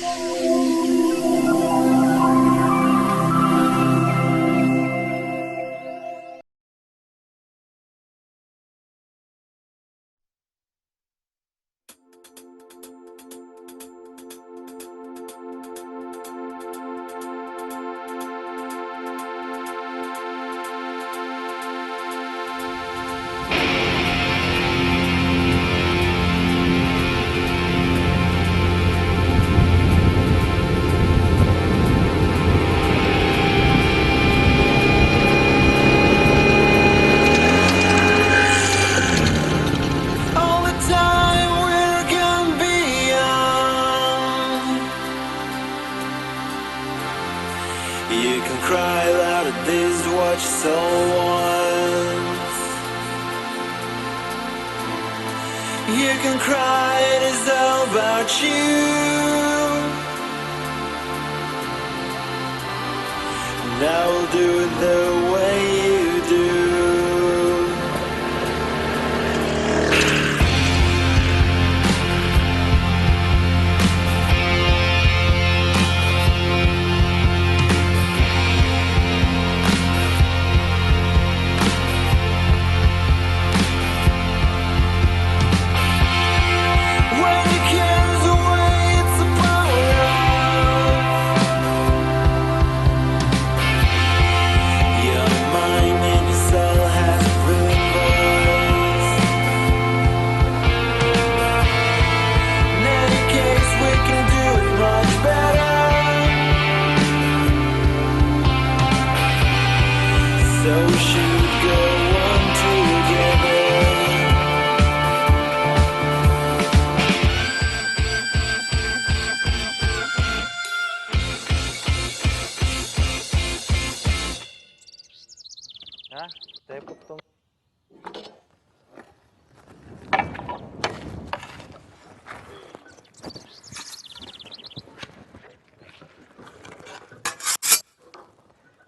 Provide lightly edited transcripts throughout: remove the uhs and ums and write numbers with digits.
You can cry loud at this, what your soul wants. You can cry, it is all about you. And I will do it the way you do.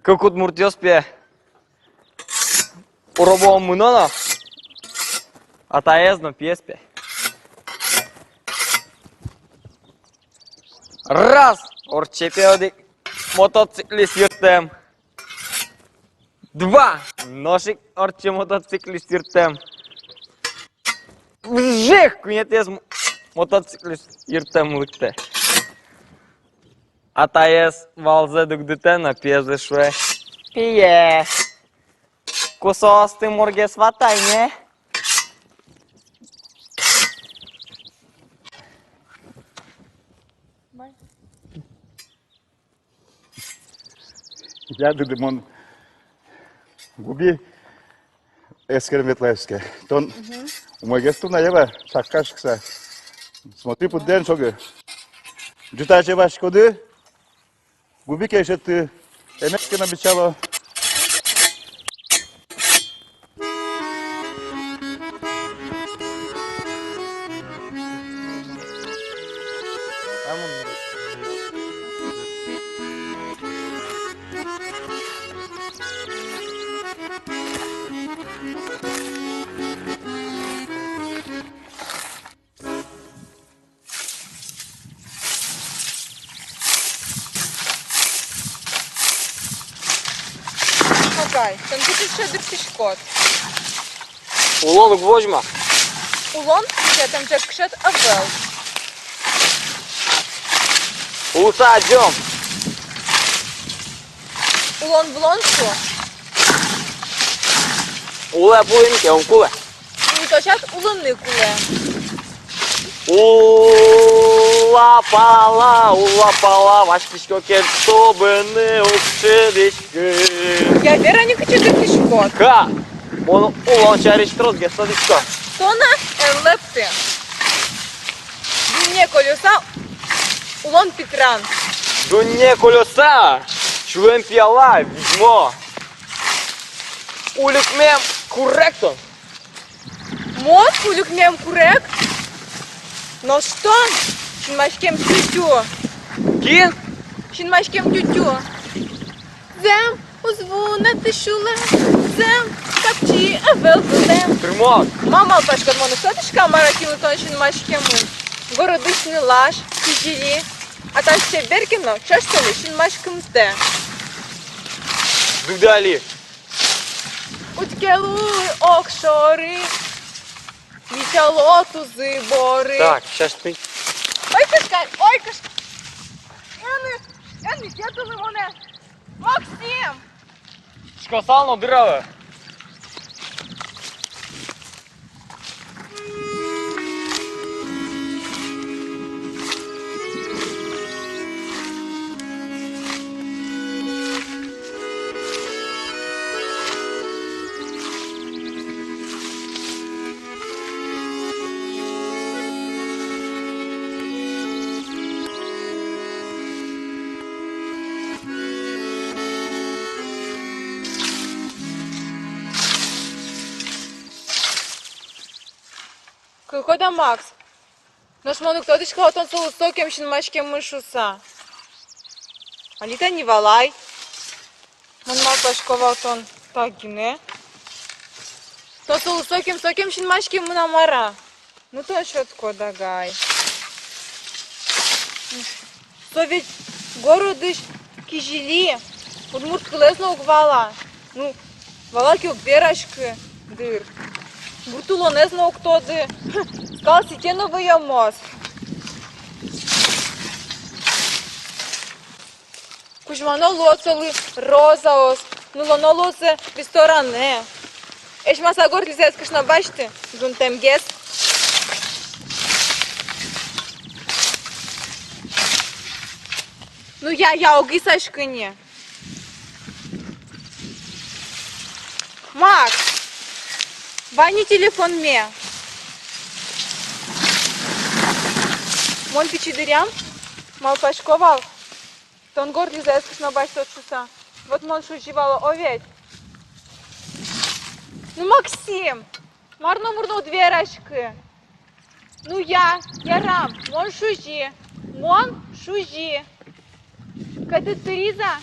Какут муртёспе уробом муноно, атаезно песпе. Раз, орчепеоди мотоциклист юртем. Два, ношик орче мотоциклист юртем. Вжих, кунетез мотоциклист юртем лыкте. Атаез валзе дугдите на пьезе шуе. Пие. Кусос ты мурге сватай, не? Я дудимон губи эскерметлевске. Тон умагесту наева чаккашкса. Смотри пудден шоги. Жутаче башкоды. Губи кешетти эмескена бичало. Чекай, там тільки ще дикшкот. Улонок возьма. Улон, ще там джекшет авел. Уса идем. Улон в лонку. Уле пулемке, он куле. І точат улони куле. Улапала, вашкишко чтобы не укшедишки. Я вера не хочу дикшкот. Ка, он улон чариш трозге, садишко. Тона лепти. Дне колеса. Улон петран. Дуне колеса, чуем пиала, ведьмо. Уликмем корректно. Мод улюкнем курек. Но что? Шинмашкем тютю. Кин? Шинмашкем тютю. Зем, узвуна тишуле. Зем, капчи, авел зем. Тримот. Мама пашка мону сотишка маракилу тон шинмашкему. Городишний лаш, тижілі. А там ще Беркіно, чашкали, шін машкымсте. Дудалі. Уткелуй окшори, вітяло тузи бори. Так, щас ти. Ой, кашкай, ой, кашкай. Яни, дядули мене. Максим! Шкосално дырава. Кыйкода Макс. Наш монук тодышка отон солусокем шин машкем мышуса. Алита не валай. Мон мал пашкова отон тагине. То солусокем сокем шин машкем мунамара. Ну то шотко дагай. Совет городыш кижили. Удмурт кылесно угвала. Ну, вала кюк берашкы дыр. Буртуло не знал кто ты. Сказал себе новый мозг. Кузьмано лоцали розаос. Ну лоно лоце ресторане. Эш масагор лизец кашна бачты. Гунтем гес. Ну я огисашкыне. Макс! Ваня телефон ме. Мон пичидырям, мал пашковал. Тон горд лизаескаш на баш тот шуса. Вот мон шуживало овет. Ну Максим, марно-мурно дверашки. Ну я рам, мон шужи. Кады тыриза?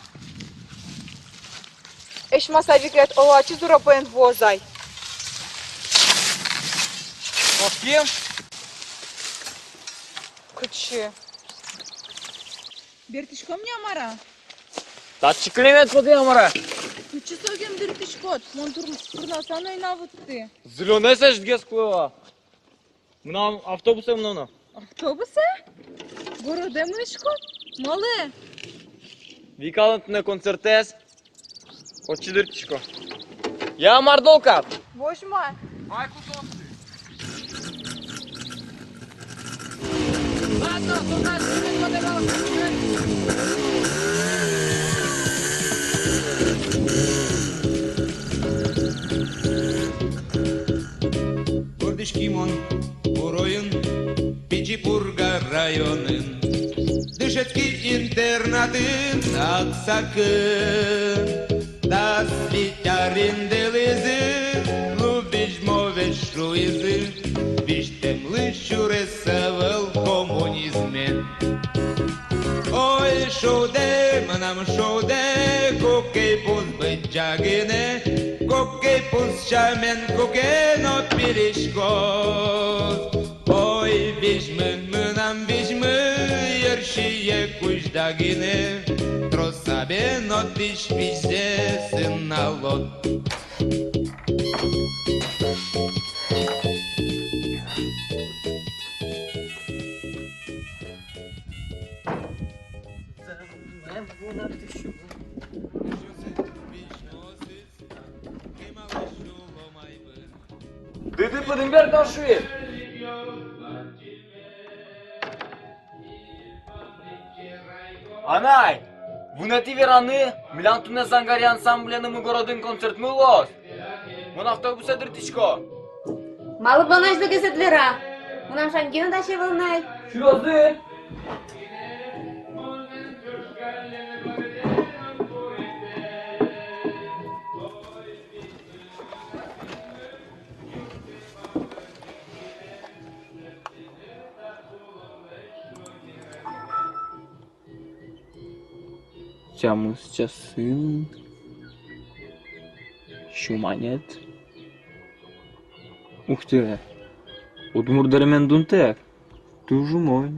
Эш масавикет олачи зурапоен возай. С кем? Кычы. Бертишко мне амара. Татчы клемет поды амара. Кычы согем бертишкот. Мон турнасана инавытты. Зеленый сәж гес кылыва. Мына автобусы мына. Автобусы? Городемышкот? Малы. Викалантны концертес. Отчы дыртичко. Я мардолка. Божма. Ай, кусок. Гордышкимон Уроин Пичипурга районын Дышецкий интернатын Аксакын Да свитярин делизы Лубиш мовеш шуизы Виштемлы шуресавал коммунизме Ой, шоуде, манам шоуде Кокей пуз бэджагине Кокей пуз шамен кокен от пиришкос Ой, вижмын, мынам вижмы Ершие куждагине Тросабен от виж визде сын налот Ты подымбер дошует. Анай, вунати вераны, милантуне зангари ансамбленым городын концерт мылос. Вон автобусе дыртичко. Мало банаш до двера. У нас ангина дача волнай. Шурозы. Çamız çasın. Şumanet. Ух ты. Удмурдермен дунтек. Дуже мой.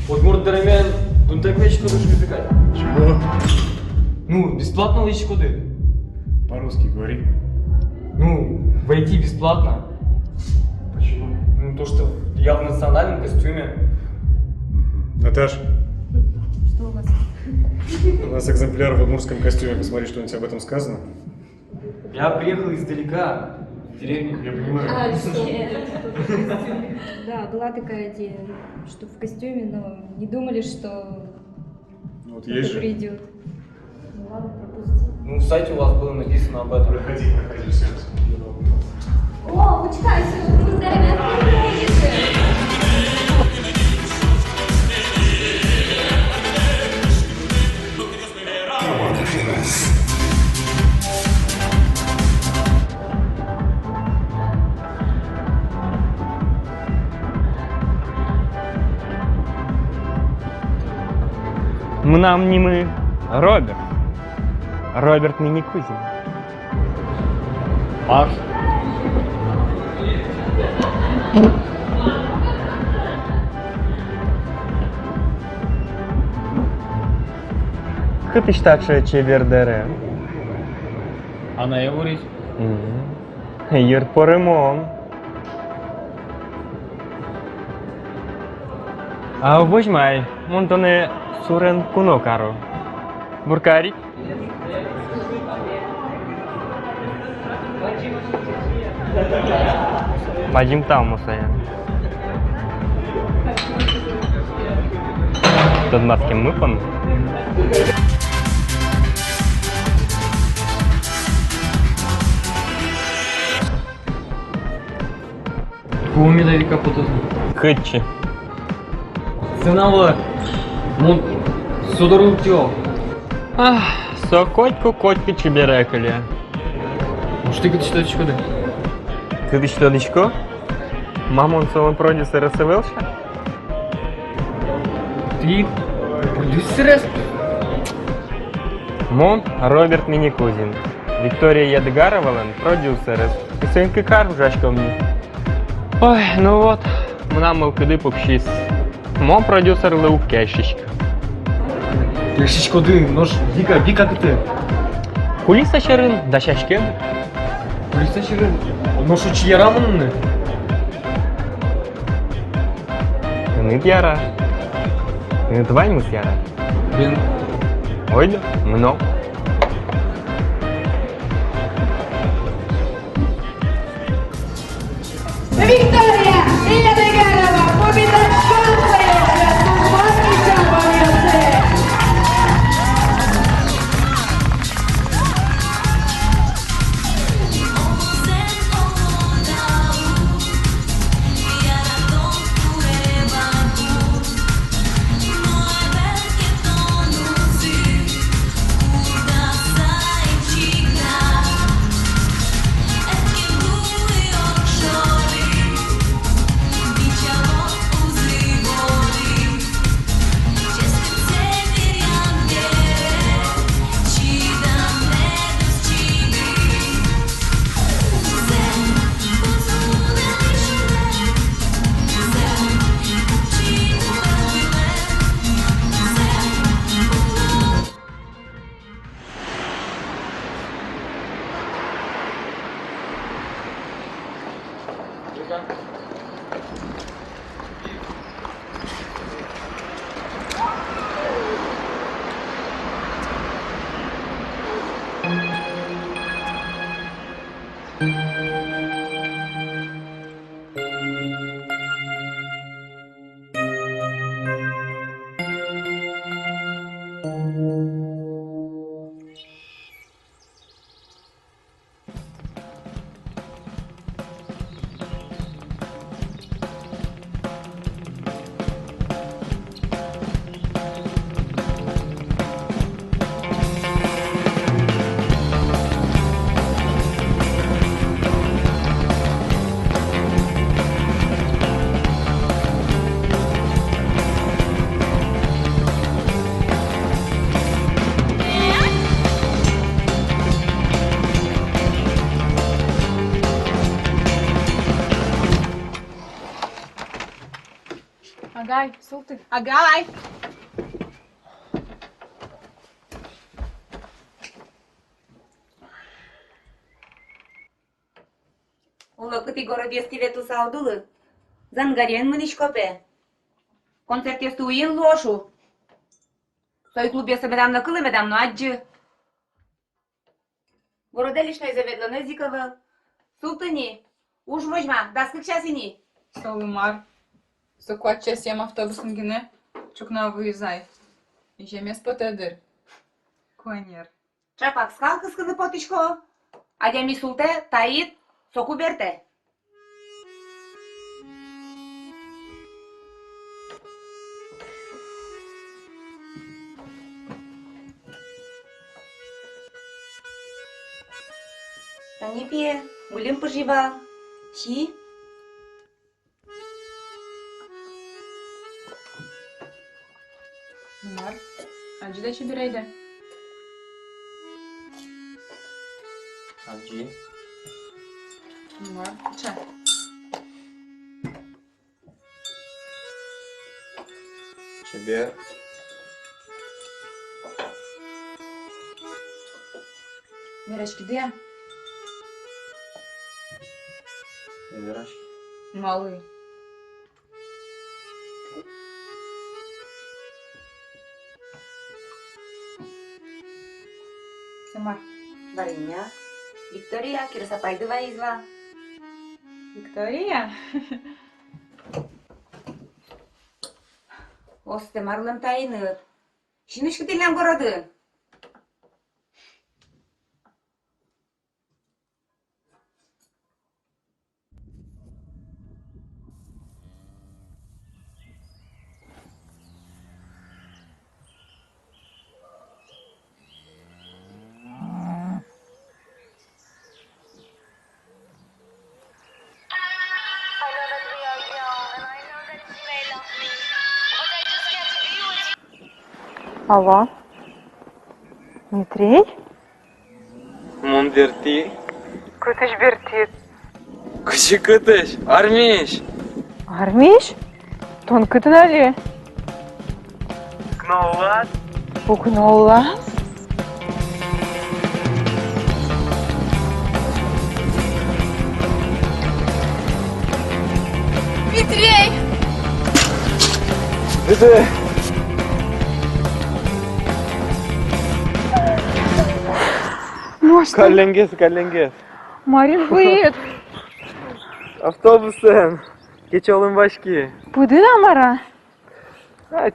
Удмурт Дарамян, ну так вечко будешь выбегать. Чего? Ну, бесплатно лечь куды? По-русски говори. Ну, войти бесплатно. Почему? Ну, то, что я в национальном костюме. Наташ, Что у вас? у нас экземпляр в удмуртском костюме. Посмотри, что-нибудь об этом сказано. Я приехал издалека, в деревню. Я понимаю. Да, была такая идея, что в костюме, но не думали, что Ну, вот кто-то есть же. придет. Ну ладно, пропусти. Ну, в сайте у вас было написано об этом. Проходи, все. О, почекайся, ви здоров'я приїдете. Нам не мы, Роберт. Роберт Миникузин. Аш. Хытыш такше чебердере. А на говорить? Йырт поремон. А возьмай, монтоне сурен кунокаро. Буркари. Бажим там мусая. Тут маски мыпан. Куми да вика потосно. Хытчи. Сынавы. Мон судору тё. Ах, сокотьку котьку чеберекали. Уж ты что чудо? Ты что, дочко? Мамон сон продюсер СВЛша? Ты продюсер? Мон Роберт Миникузин. Виктория Ядгаровален, продюсер. И сынка Кар жачка мне. Ой, ну вот, нам мылкыды покшис. Мон продюсер Леук Кешечка. Кешечко ды, нож вика ты. Кулиса шерын, да шашкен. Полиса чирын. Нож учи ярамынны. Ныт яра. Ныт ваймыс яра. Бен Ойда, мно. Виктория Ядыгарова победа шансовая для Кубанки Чампионаты. Агай, султы. Агай! Улы кыты город естиве туса одулы. Зангарен мыныш көпе. Концерт есту уйын лошу. Сой клуб есту медамно кылы медамно аджы. Города лишной заведлено зиковал. Султыни, уж возьма, даскык часини. Солымар. Сокуат час ем автобусын гіне. Чукна выезай. Ижемес потедір. Конер. Чапак скал кыскыны потычко. Адями султе, таит, соку берте. Не пье, будем пожива. Щи? Мар. Acı da çibireydi. Acı. Мар. Çay. Тебе. Мирочки, где? Выбирашь. Малый. Самар. Барыня. Виктория, кирсапайдыва изва. Виктория? Осты марлым тайыныр. Шинышкы телям городы. Алло. Дмитрий? Мундерти. Кытыш бертит. Кычы кытыш. Армиш. Армиш? Тон кытын али. Кнаулат. Укнула. Дмитрий! Это... Может, Kallenges. Марин выйдет. Автобусын. Keçoğlum başki. Пуды намара?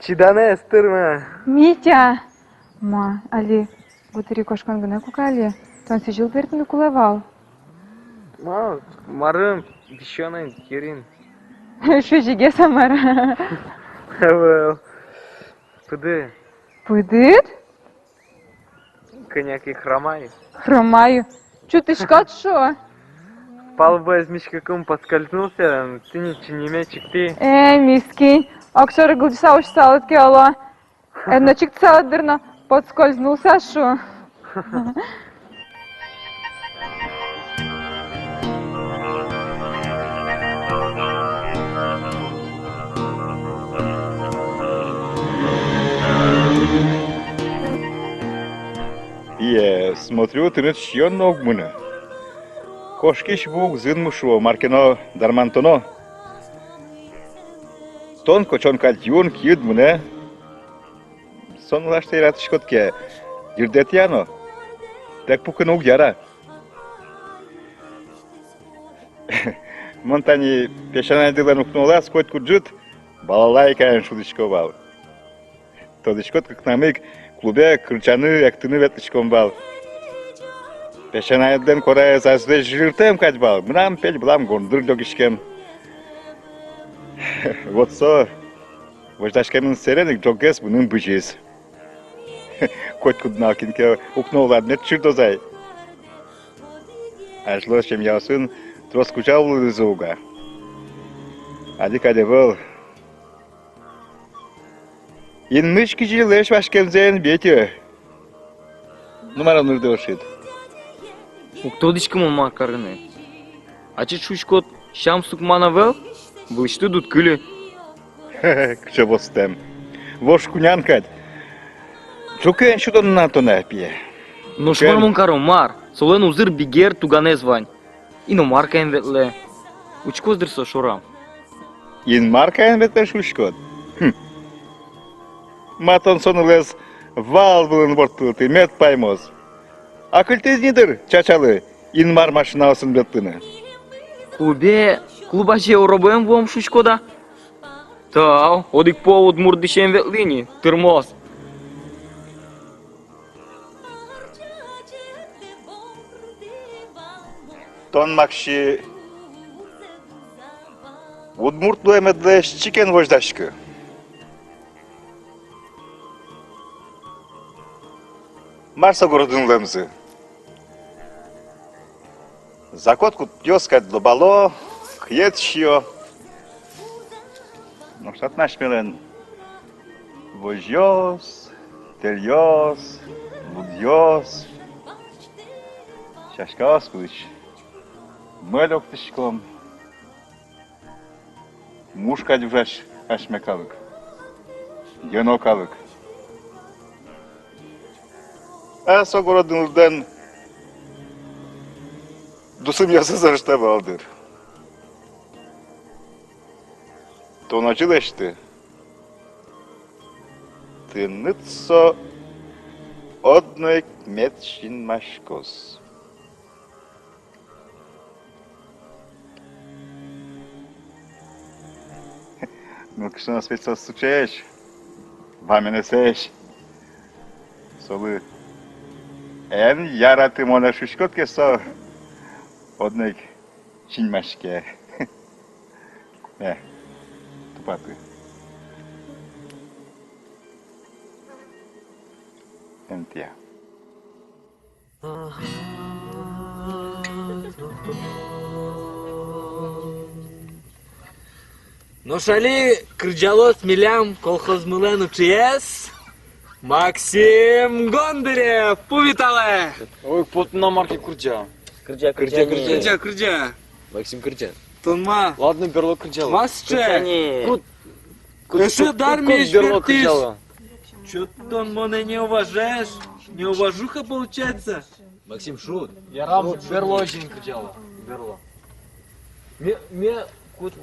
Чидана эстырма. Митя. Ма, али, бутыри кошкан гына кукали. Тон сижил бертін кулевал. Марым, бишёнын, керин. Шучиге самара. Well. Пуды. Пудыт? Коньяк и хромай. Хромаю. Чё ты шкат шо? Палуба из мешкаком поскользнулся, ты не чикти. Мискин. Акшары гылдыса уж салат кела. Одночек салат дырно подскользнулся шо. Смотрю, ты начьон ногмына. Кошкиш буг зынмышо, маркино дармантоно. Тон кочон кальюн кьюд мына. Сон лашты ратышкотке. Юрдет яно. Так пукын уг яра. Монтани пешанай дылан укнула, скот куджут, балалай каян шудычко бал. Тодычкот как намык клубе кручаны актыны ветлычком бал. Пешанайден корая зазды жиртем качбал. Мынам пель блам гондыр догишкем. Вот со. Вождашкемин серенек джогес bunun бычис. Кот кудналкинке укнула нет чирдозай. Ашло чем ясын трос кучавлы зуга. Али кадевал. Инмыш кижилеш вашкемзен бете. Numara nurda oşid. Уктодичка мама карыны. Ачы чушкот шам сукмана вел, былышты дут күлі. Кчебостем. Вош кунянкать. Чукен шутон на то не пье. Ну шмар монкаро мар. Солен узыр бигер тугане звань. Ино маркаем ветле. Учко дырсо шорам. Ин маркаен ветер шушкот. Матон сонулес вал булын бортулты мет паймоз. Акылтез нидер чачалы ин мар машинасын беттыны. Клубаче уробуем вам шучкода? Тау, одик повод мурдишем ветлини, тырмоз. Тон макши Удмуртлу эмедлеш чикен вождашкы. Марса городын лемзы. Закотку пьёскать лобало, кьет шьё. Ну что наш милен? Вожьёс, тельёс, лудьёс. Шашкас кудыч. Мэлёк тышком. Мушка дюжаш ашмекалык. Генокалык. А согородынылдан дусым ясызар штабалдыр. То началось ты. Ты ныцо одной метчин машкос. Ну, что на свете случаешь, вами несешь. Солы. Эн яраты мона шишкотке со одной чинмашке. Тупаты. Энтия. Ну шали крджало смелям колхоз милен УЧС Максим Гондарев, повитале! Ой, пот на марке Курджа. Крджа. Максим Курджа. Тонма. Ладно, берло Курджало. Масче. Еще дарми экспертиз. Чё ты, Тонмо, не уважаешь? Не уважуха получается? Максим шут. Я рам берло очень Курджало. Берло. Ме кут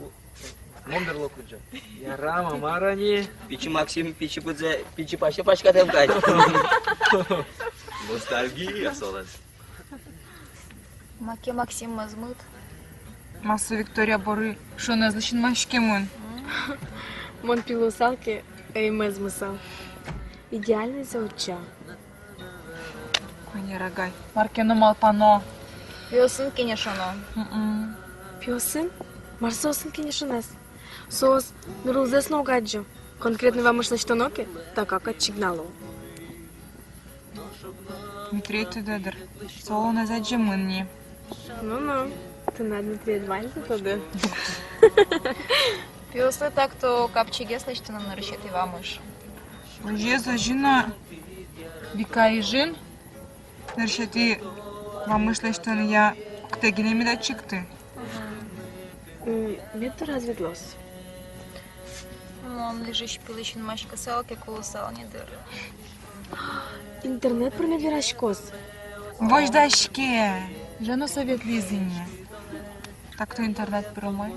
Мон берло Курджа. Я рама марани. Пичи Максим, пичи будзе, пичи пачка пачка темкать. Ностальгия, солен. Маке Максим мазмут. Маса Виктория Боры, что не злочин машки мон. Мон пилусалки, ей мезмысал. Идеальный зауча. Кони рогай. Маркено малпано. Пиосын кенешано. Пиосын? Марсосын кенешанес. Сос, нурулзес наугаджо. Конкретно вам мышла что ноки, так как отчигнало. Дмитрий Тудедер. Соло не заджимынни. Ну-ну, ты на Дмитрия Двальца тогда. Пиосы так, то капчиге слышно нам наращет и вамыш. Уже зажина викарижин. Наращет и вамыш что я ктегине медачик ты. Мне-то разведлось. Он лежишь пилычин машка салки колосал не дыр. Интернет про медвирашкос. Вождашке. Жено совет лизине. Так то интернет промой.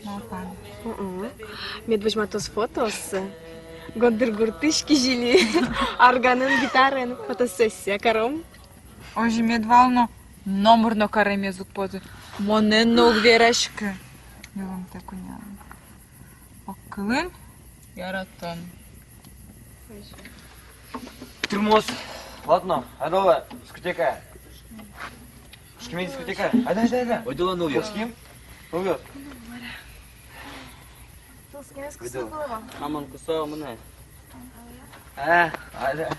Малпан. Медвежматос фотос. Гондыр гуртышки жили. Органын гитарын фотосессия каром. Ожи медвално номерно кареме звук позы. Моненно угверашке. Милом так унял. Окылын. Яратон. Тырмоз. Ладно, адова, дискотека. С кем дискотека? Айда. Ойдала новья. С кем? Новья. Ты с кем скусал голова? Аман кусал мне. Айда.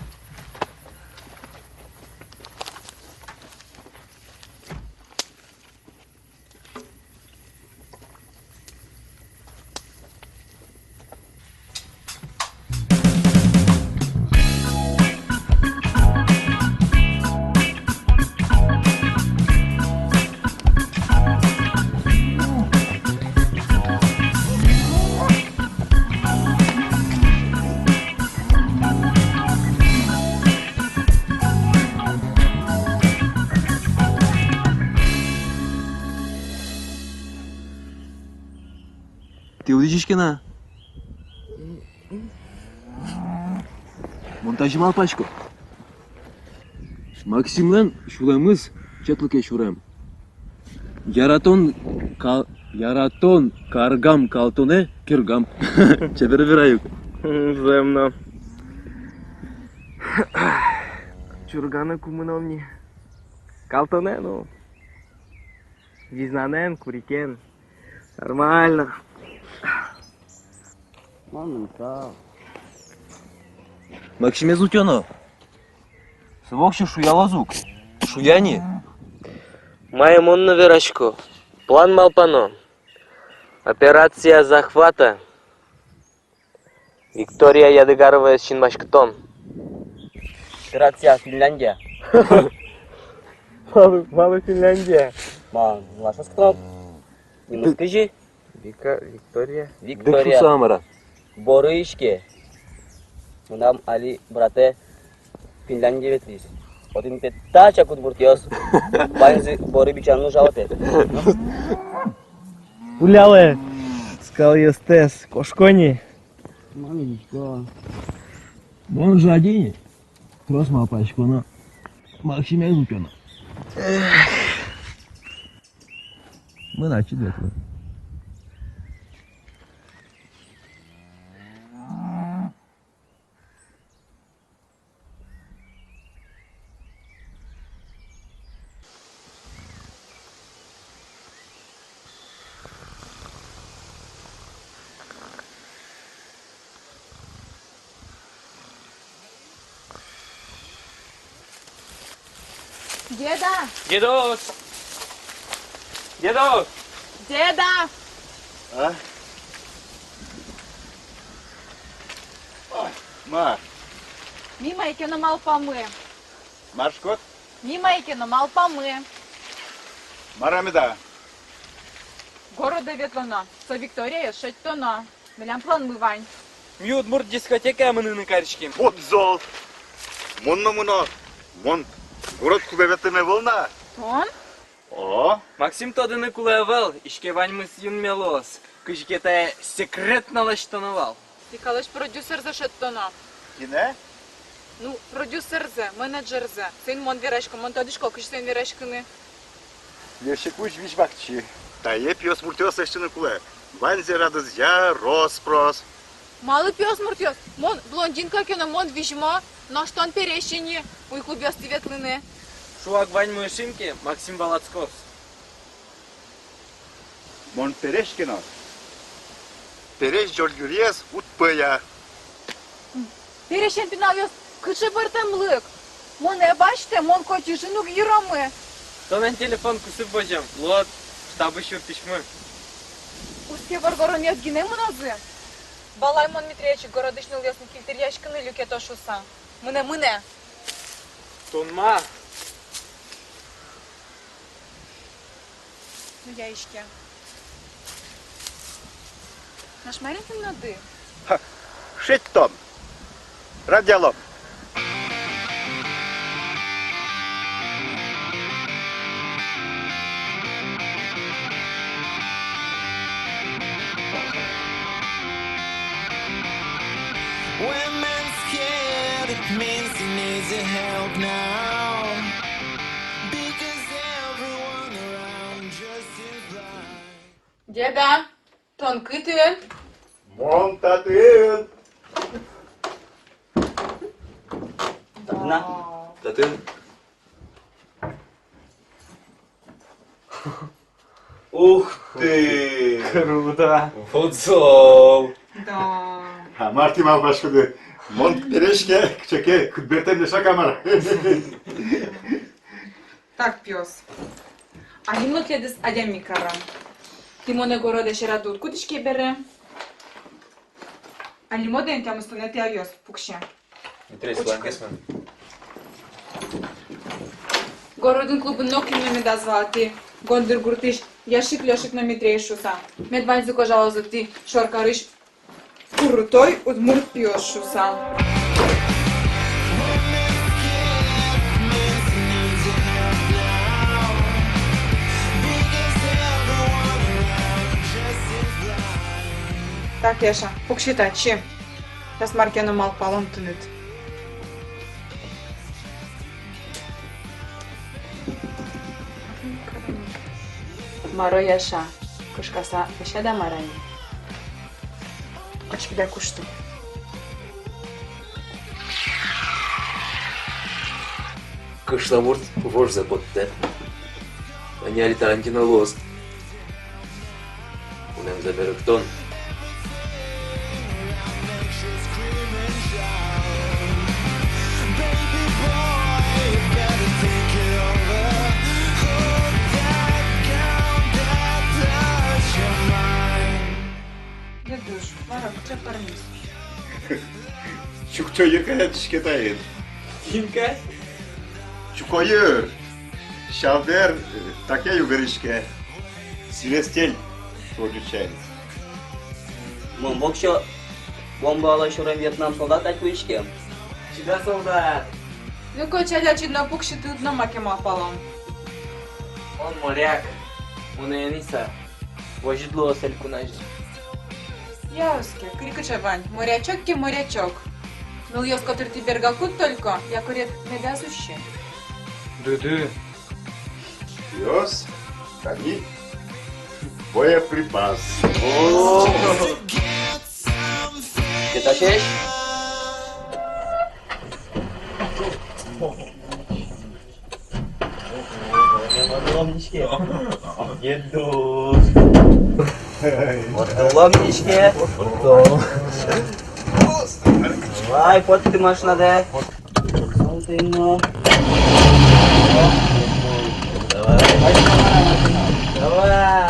Жишкина. Монтажым алпачко. Максимлен шулемыз четлыке шурем. Яратон каргам калтоне киргам. Чебер вераюк. Земно. Чургана кумыновни. Калтоне, ну. Визнанен, курикен. Нормально. Максиме Зутёно. Свокши шуялазук. Шуяни. Маймон на верашку. План Малпано. Операция захвата. Виктория Ядыгарова с Чинмашкатон. Операция Финляндия. Мало Финляндия. Ма, ваша сказал. Не скажи. Виктория. Виктория. Самара. Борышки. Нам Али брате Финляндия ветрис. Один петта чакут буртиос. Банзи бори бичану жалате. Уляле. Скал естес. Кошкони. Мамичко. Вон же один. Кросс малпачко, но Максиме Зутёно. Мы начали это. Деда! Дедус! Дедус! Деда! А? Ой, ма, Мимо екено малпамы. маршкот, Мимо екено малпамы. марамида. Города ветлано. Со Виктория шеттоно. Милям план мывань. Мюдмур дискотека мыны карчки. Вот зол. Монно, мон, город кубеветеме волна. Тон? О, Максим тодыны кулевел, ишке ваньмы с юн мелос. Кыжкете секретно лаштановал. Тикалыш продюсер за шеттоно. кине? Ну, продюсер зе, менеджер зе. Сен мон верашка, мон тодышко, кыш сен верашканы. Лешекуч вичбакчи. Та е пьос муртёс эштене куле. Ванзе радыз я роспрос. Малы пес муртёс. Мон блондинка кено, мон вижма. На что он перещини? Уй клубёс ветлыны. Шуак ваньмы шимки, Максим Балацков. Мон перешкино. Переш жолгюрес утпыя. Перещен пинавёс, кышы бартамлык. Мон не бачте, мон котюшину гиромы. То на телефон кусып божам. Лот, штабы шуртишмы. Уске варгорон нет гине муназы. Балай мон Митречи, городышный лесный кильтер яшканы люке тошуса. Мыне. Тонма. Ну я ишке. Наш маленький нады. Шеттон. Радиалом. When man's scared, it means he needs your help now. Because everyone around just is blind. Деда, тонкы ты. Мон татын. На. Да ты. Ух ты! Круто. Футзол. Да. Ha, Martin al başladı. Mont перешке, чеке, кудбертен не шакамар. Так, пес. А лимно кледес адям микара. Ти моне городе шерадут кудишке бере. А лимо ден тям стонети авиос пукше. Городен клуб нокин ме да звати. Гондер гуртиш, яшик лёшик на митрейшуса. Медвань закожала за ти, шоркариш. Крутой удмурт пьешуса. Так, Яша, покшитай, чи? Сейчас Маркену мал палом тынет. Маро Яша, кышкаса кыша да марани. Очкидай кушту. Кышлавурт вож запотте. Аняли Тарантино лост. Унем заберектон. Дедуш, Марок, че парнис? Чукчойы каятышке тайын. Кимка? Чукойы. Шалдер таке югырышке. Силестель. Продючает. Мокшо бомба шурем Вьетнам солдат атвышке. Чида солдат? Ну, кочаля, чидно покши ты на маке мал палом. Он моряк. Он Эниса. Вожидло сельку нажи. Яуске, крикача Вань, морячок ки морячок. Ну, ёс, который ты бергалкут только, я курет не вязуще. Ду-ду. Йос, они боеприпас. Где-то шесть? Вот ломнички. Давай, вот ты машина, да? Давай.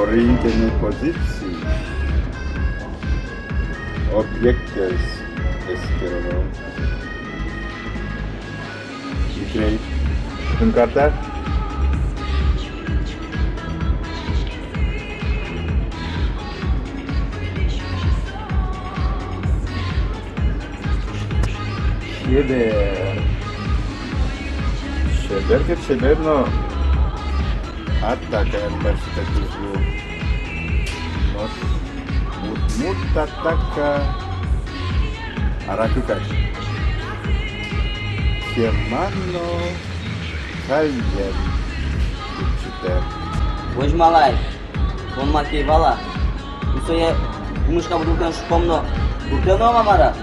Orientele poziții. Obiecte escheră. Și trei. În cartea? Șeber, no. Ataca perspectivul. Mut ataca Aracucaș. Hermano Calder. Боже малай, он макей вала. Усо я умышка буркан шпомно. Буркано мамара.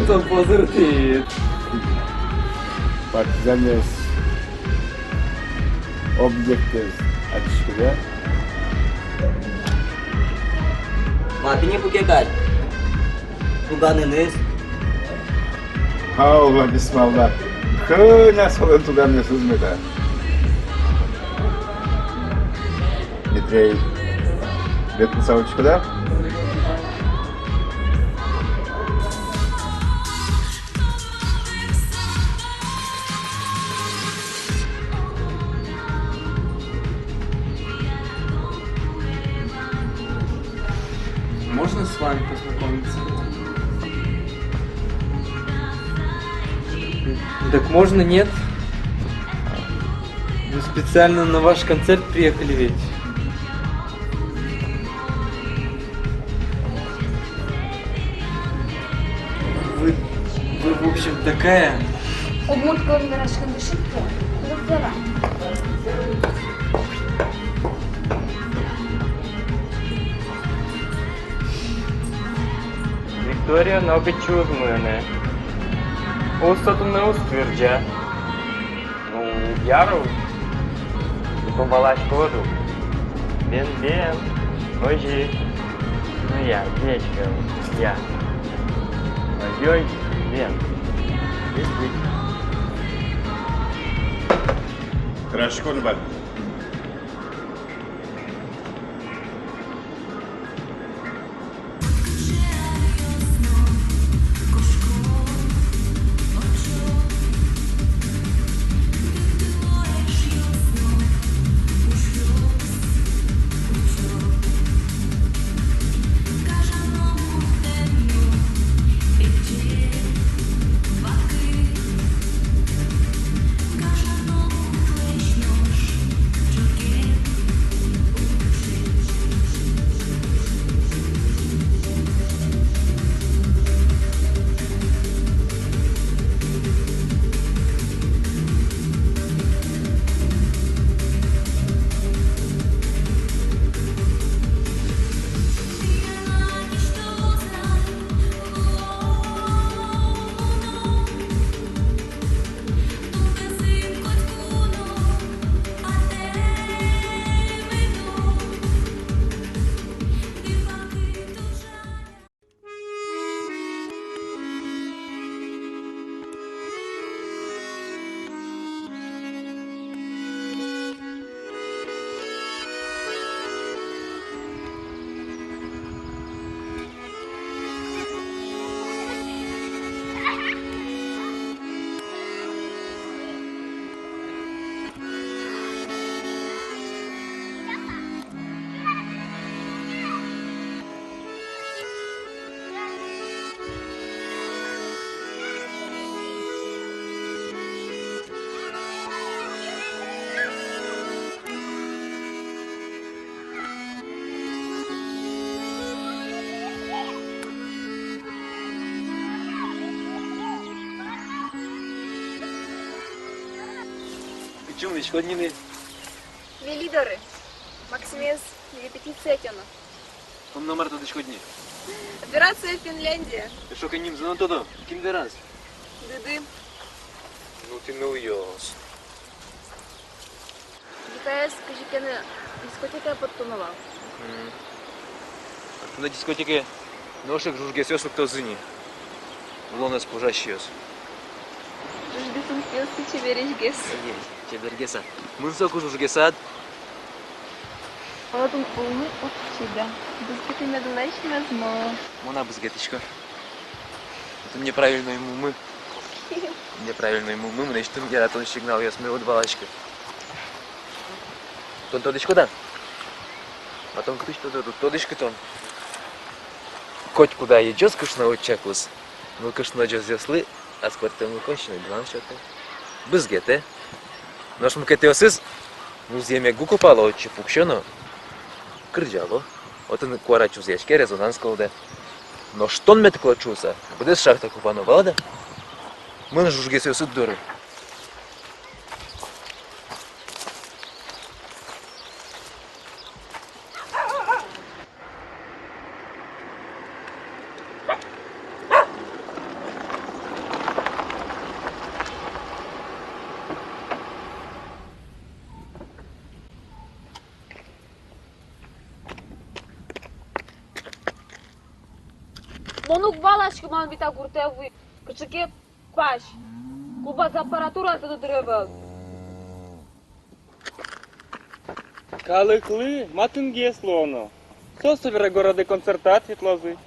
Кто позыртит? партизанец, объектез, açıkçası. Матыне пукекать. Туганыныз. Allah bismillah. Kına solun tuganı sızmıda. Дмитрий, лет на савочку, да? Можно с вами познакомиться? Так можно, нет? Мы специально на ваш концерт приехали ведь. Вы в общем, такая... Вікторія навчу з мене. Остату не устверджа. Ну, яру. Побалач коду. Бен-бен. Ojі. Ну я, дечка. Я. Ой, бен. Хорошо, ну бak. Чому шкодніни? Ви лідери. Максиміз репетиція тяна. Он номер туди шкодні. Операція Фінляндія. І що канім за натодо? Ким де раз? Диди. Ну ти не уйос. ДКС, кажи, кене дискотека подтонував. На дискотеке ношек жужгесёс кто зыни. Лонес пожащёс. Ждесін пілси чеверечгес. Чебергеса. Мынсоку жужгесад. Олатын улны от тебя. Бізге медлечне зно. Мона бізгетичко. Это неправильные мумы. Неправильные мумы, мне что мне ратон сигнал, я смею балачка. Тон тодичко да? Потом кто что тут тодичко тон. Коть куда идет, кушно очакус. Ну кушно идет зясли, а спортом мы кончены, блан что-то. Бізгете. Наш мкетеосис, ну земя гуку пало очи пукшено. Крджало. Вот он куарачу зяшке резонанс колде. Но что он мне такое чуса? Буде с шахта купановала, да? Мы на жужге все дуры. Монук валашки ман бита гуртевый. Кычыке паш. Куба за аппаратура туду древел. Калыкли, матынге слоно. Сос вере городе концертат витлози.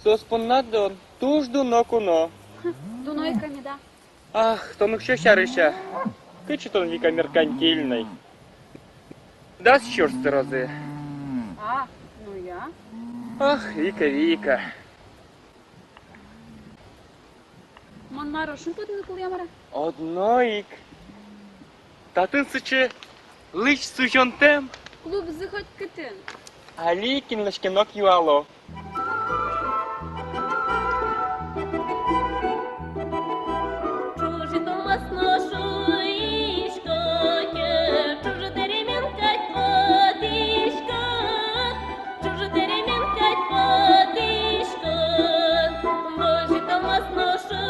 Сос поннаддон, тужду нокуно. Дуной камеда. Ах, тонук ще щарища. Кичи тон віка меркантильний. Да з чорсти рози. А, ну я. Ах, Віка. Ман маро, шум подын кыл ямара? Одноїк. Та ти сиче лич сужонтем, Клуб зыхать кытын. а лікін лишкінок юало. Чужи томас ношу ишкоке, чужи теремен кать подишка, чужи теремен кать подишка. Ложи томас ношу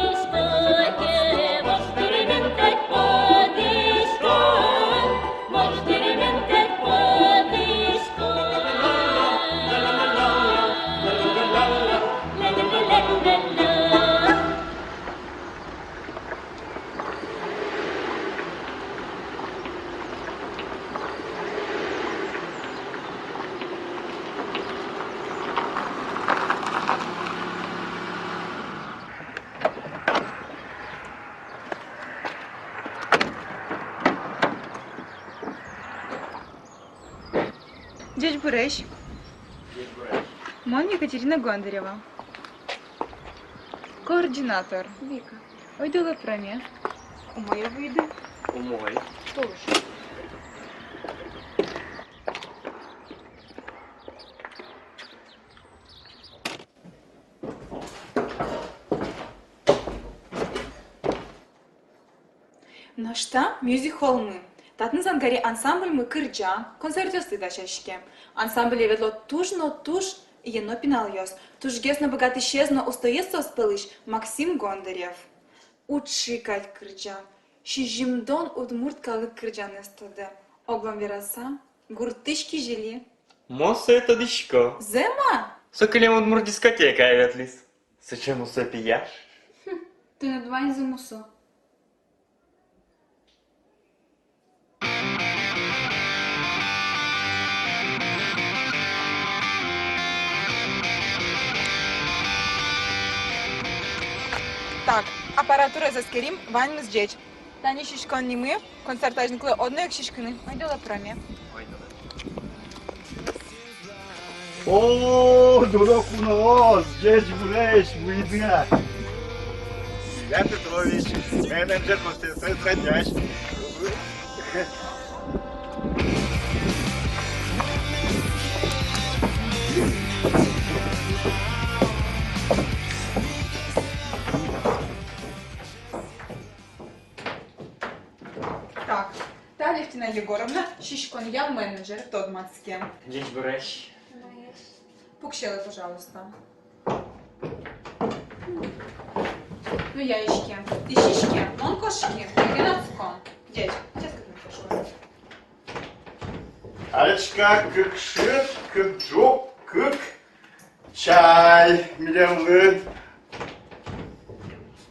ишкоке, вож теремен кать подишка, вож теремен кать подишка. Ла-ла-ла-ла-ла-ла. Дядь Бурещ. Мон Екатерина Гондарева. Координатор. Вика. Ойдула проме. У моей выйды. Умой. Тоже. Нашта мюзик-холл мы. Татын зангари ансамбль мы кырджа, концерт ёсты дачашке. Ансамбль ведло туж, но туж, и ено пинал ёс. Туж гесно богатый щезно устоестся спылыш Максим Гондарев. Учикать кырджа. Шижимдон удмурт калык кырджан эстоде. Оглом вераса, гуртышки жили. Мосе это дичко. Зема? Соколем удмур дискотека ветлис. Сочем усе пияш? Ты на два не замусо. Так, апаратура заскерим, вань здесь. Тани шишкон не мы, концертажниклы одной шишкины. Ойдула проме. О, дурак у нас, дядь Бурещ, выйдя. Я Петрович, менеджер мастерской «Садящ». Так, та Левтина Егоровна, Шишкон, я менеджер в Тодматске. Дядь Бурещ. Пукщелы, пожалуйста. Ну, яички. Ты шишки, он кошки. Генацком. Дядь, сейчас как напишу. Алечка, как шит, как джоп, как чай, миллионы.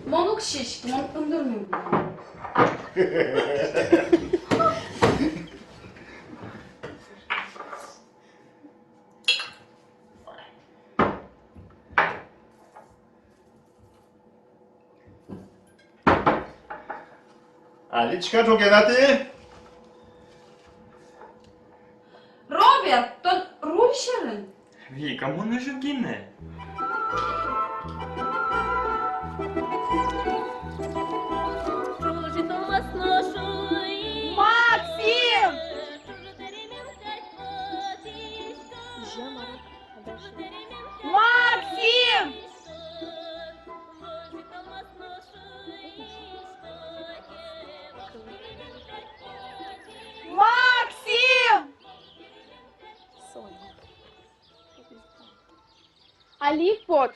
Монук шишки, мон ындырмын. Алечка, 조개나티? Роберт, тон руль шерын. Віка, мене ж гіне. Максим! Максим! Максим! Али пот.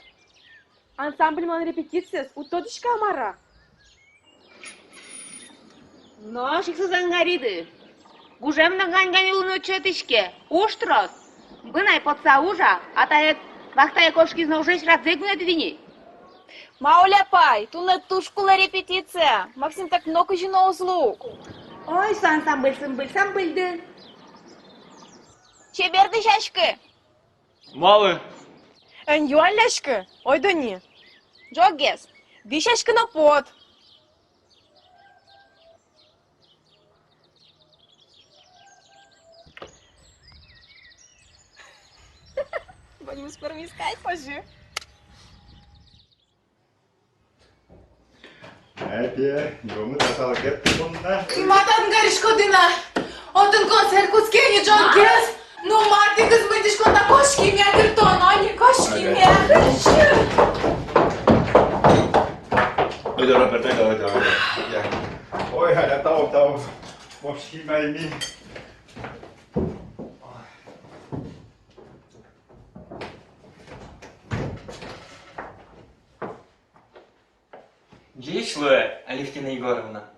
Ансамбль ман репетиция у тодичка амара. Но, шиксы зангариды. Гужем на ганганилуну четышке. Уштрос. Бынай подса ужа, а тает Вахтая кошки знал уже шрацек на двини. Мауля пай, ту на тушкула репетиция. Максим так много жена узлу. Ой, сам былды. Чеберді шашкы. Малы. Юаляшкы. Ой, да не. Джогес. Ди шашкы на пот. Будем скоро искать позже. Әпе, йомы тасалы кетті бұнда. Мatan Гаришкодина. Отын концерт кускени Джон Кес. Ну, Марти, ты сбытишь конта кошки меня гертон, а не кошки меня. Ой, да, Роберт, ой. Ой, hänä tauta. Moski mäimi. Где шло, Алевтина Егоровна?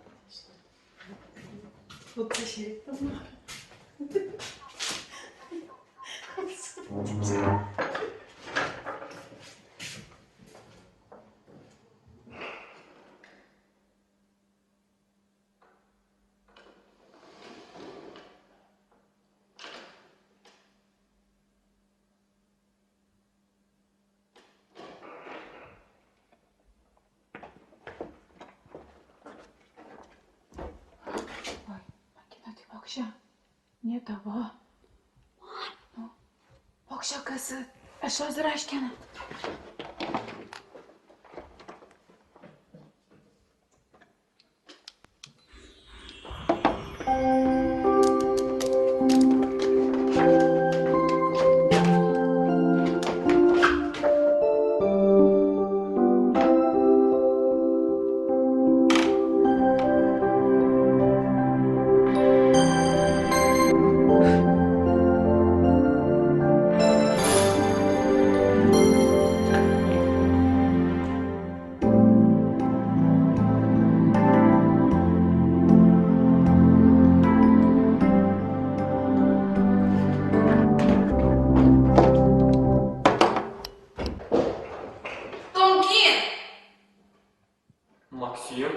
Не того. Ну, Бокша кысы. Что зрашкина? Максим.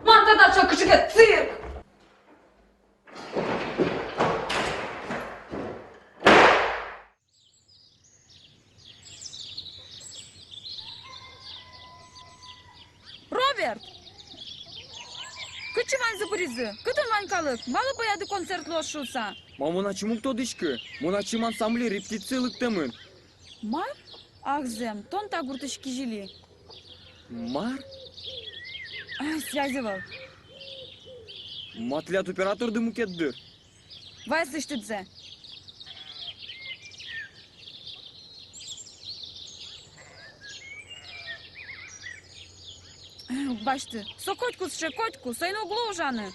Мантада что, кычыга цирк! Роберт! Кычыван запоризы, кытын ванькалык, малы баяды концерт лошуса. Мамона чему кто дышка? Мона чим ансамбле репетициялык темын. Мар? Ахзем, тон так гуртышки жили. Мар? Связывал. Матлят оператор да мукетдыр. Вай сыштыдзе. Башты, со котку сше котку, сайны углу ужаны.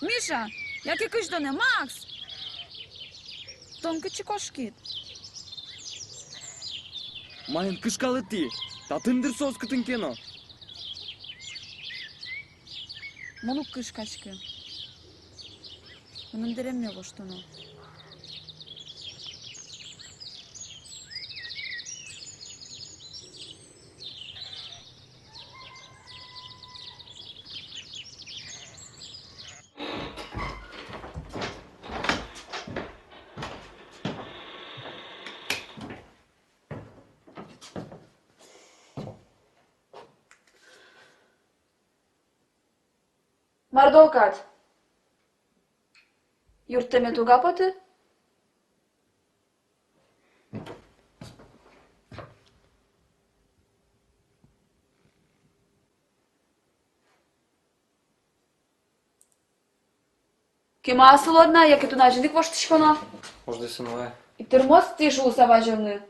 Миша, яке кыжданы, Макс! Тонкы чекошкит. Майын кышкалы ти. Татындыр соскытын кено. Мону кышкачкы. Мунун дереме гоштуну. Мардолкат. Юрттеме тугапоты? Кема асыл одна, яке туна жіндік воштышконо? Можда сынова. И термос тишу саважылны.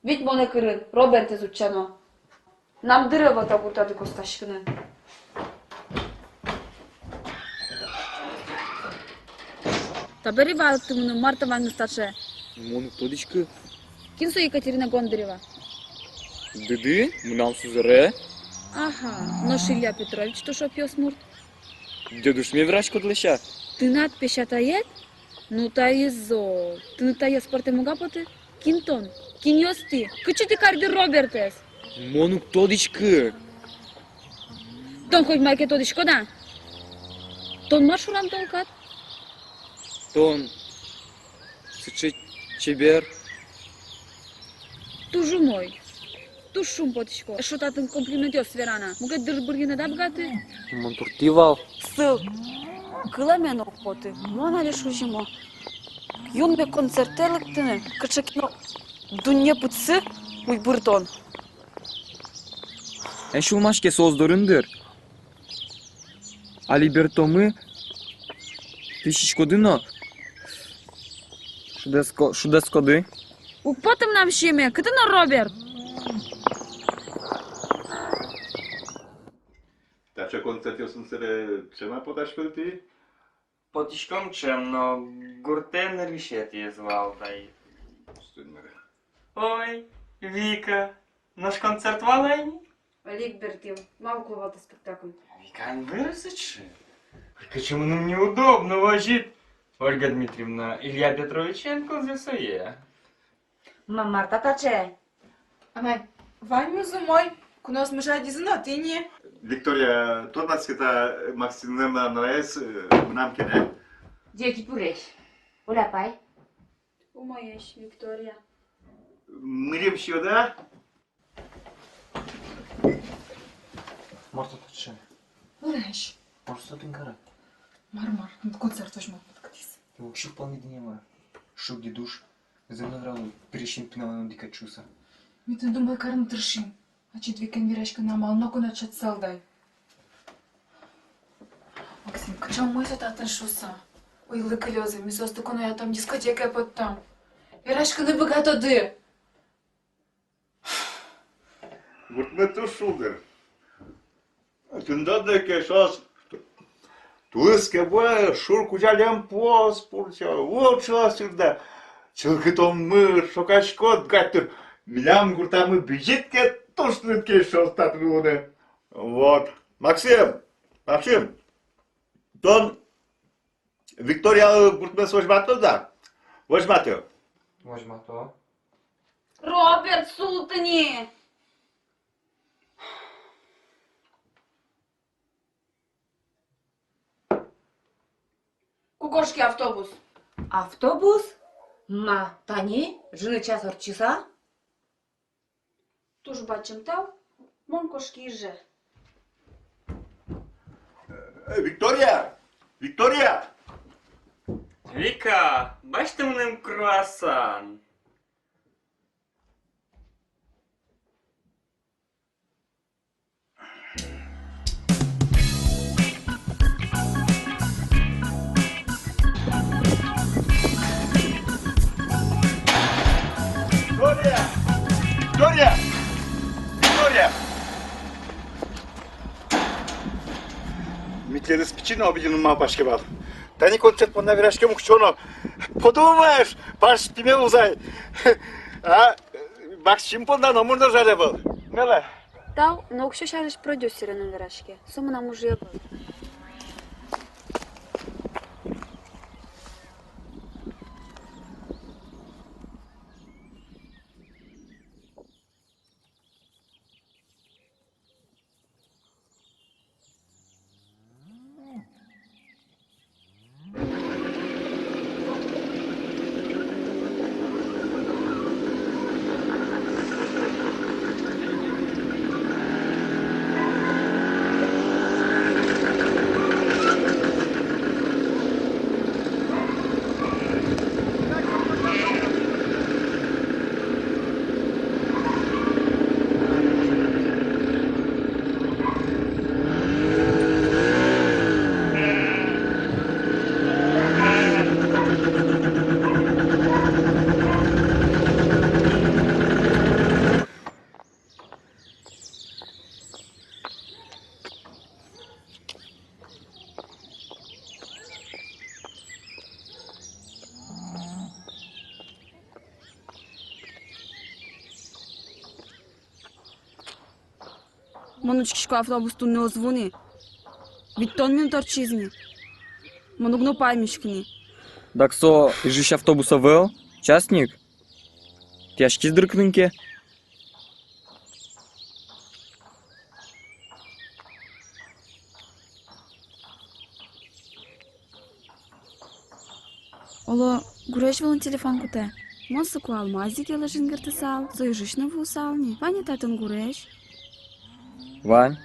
Ведь моне кырын, Роберт изучано. Нам дырыва табутады косташкыны. Табери валык тымыны Марта Ванга старшая. Мону кто дышка? Кинсу Екатерина Гондарева. Дыды, мнам сузыре. Ага, но Илья Петрович то шо пьёс мурт. Дедуш мне врач кодлыша. Ты надпись атает? Ну та изо. Ты на тая спорте мога поты? Кинтон. Киньос ты. Кычы ты карды Робертес? Монук тодичкы. Тон хоть майке тодичко, да? Тон маршурам толкат? Тон. Сычы чебер. Тужу мой. Туж шум потичко. Шо татын комплиментёс сверана. Мугет дырбыргина да бгаты? Монтуртивал. Сыл. Кыламен окпоты. Мона лишь ужимо. Юнбе концертелык тыны. Кычыкино. Дунья пытсы. Уй буртон. Эшул машке создорындыр. Алибертомы. Тысячкодыно. Шудескоды. Употым нам щеме. Кытыно Роберт. Та че концерті сенсере чема поташкоти? Потічком чемно, гуртен рішет є звав дай. Ой, Віка, наш концерт валені? Олег Бертил. Малковато спектакль. Віка, не виросичи. Только чому нам неудобно вожить? Ольга Дмитриевна, Илья Петровиченко з'ясує. Марта таче. Анай, Ваню зимой. Кунос мешать дизина, ты не. Вікторія, то нас кита Максимовна Ноес, нам кене. Дети пуреш. Уляпай. Умоєш, Вікторія. Мирим сюда. Марта, ты че? Вреш. Может, сотен кара? Мармар, на концерт возьму подкатись. Ты вообще вполне днева. Шо, где душ? Занаграл перещин пинал дикачуса. Ми ты думал, карн трешим. А чи двикан вирашка на малноку начать салдай. Максим, качал мой татан шуса. Ой, лыкалёзы, ми состукону я там дискотека под там. Вирашка не богато ды. Вот мы то шугар. Тында ке шас. Туыска бо шурку жалям пос пурча. Вот шас сюда. Чылкытом мы шокачкот гаттыр. Милям гуртамы бежитке тошнытке шостат руны. Вот. Максим, тон Виктория гуртмес возьмато, да? Возьмато. Возьма то. Роберт Султани! Кукошки автобус. Автобус? Ма, тани, жны час от часа? Туж бачим тав, мон кошки же. Виктория! Виктория! Віка, бачите в ним круасан? Виктория! Виктория! Виктория! Митлери спичина обиден мапашке бар. Та не концерт по навирашке мукчоно. Подумаешь, баш спиме узай. А Максим понда номерно жале был. Мела. Тав, но ukщо шариш продюсера на вирашке. Сома нам уже был. Моночкишко автобус тун не озвуни. Виттон ми торчизни. Моногно паймишкни. Даксо, ижиш автобуса вел? Частник? Тяжки сдрыкнынке? Оло, гуреш валын телефон куте. Монсыку алмази кела жингерты сал, зоюжишна вусални. Ваня татын гуреш. Вань?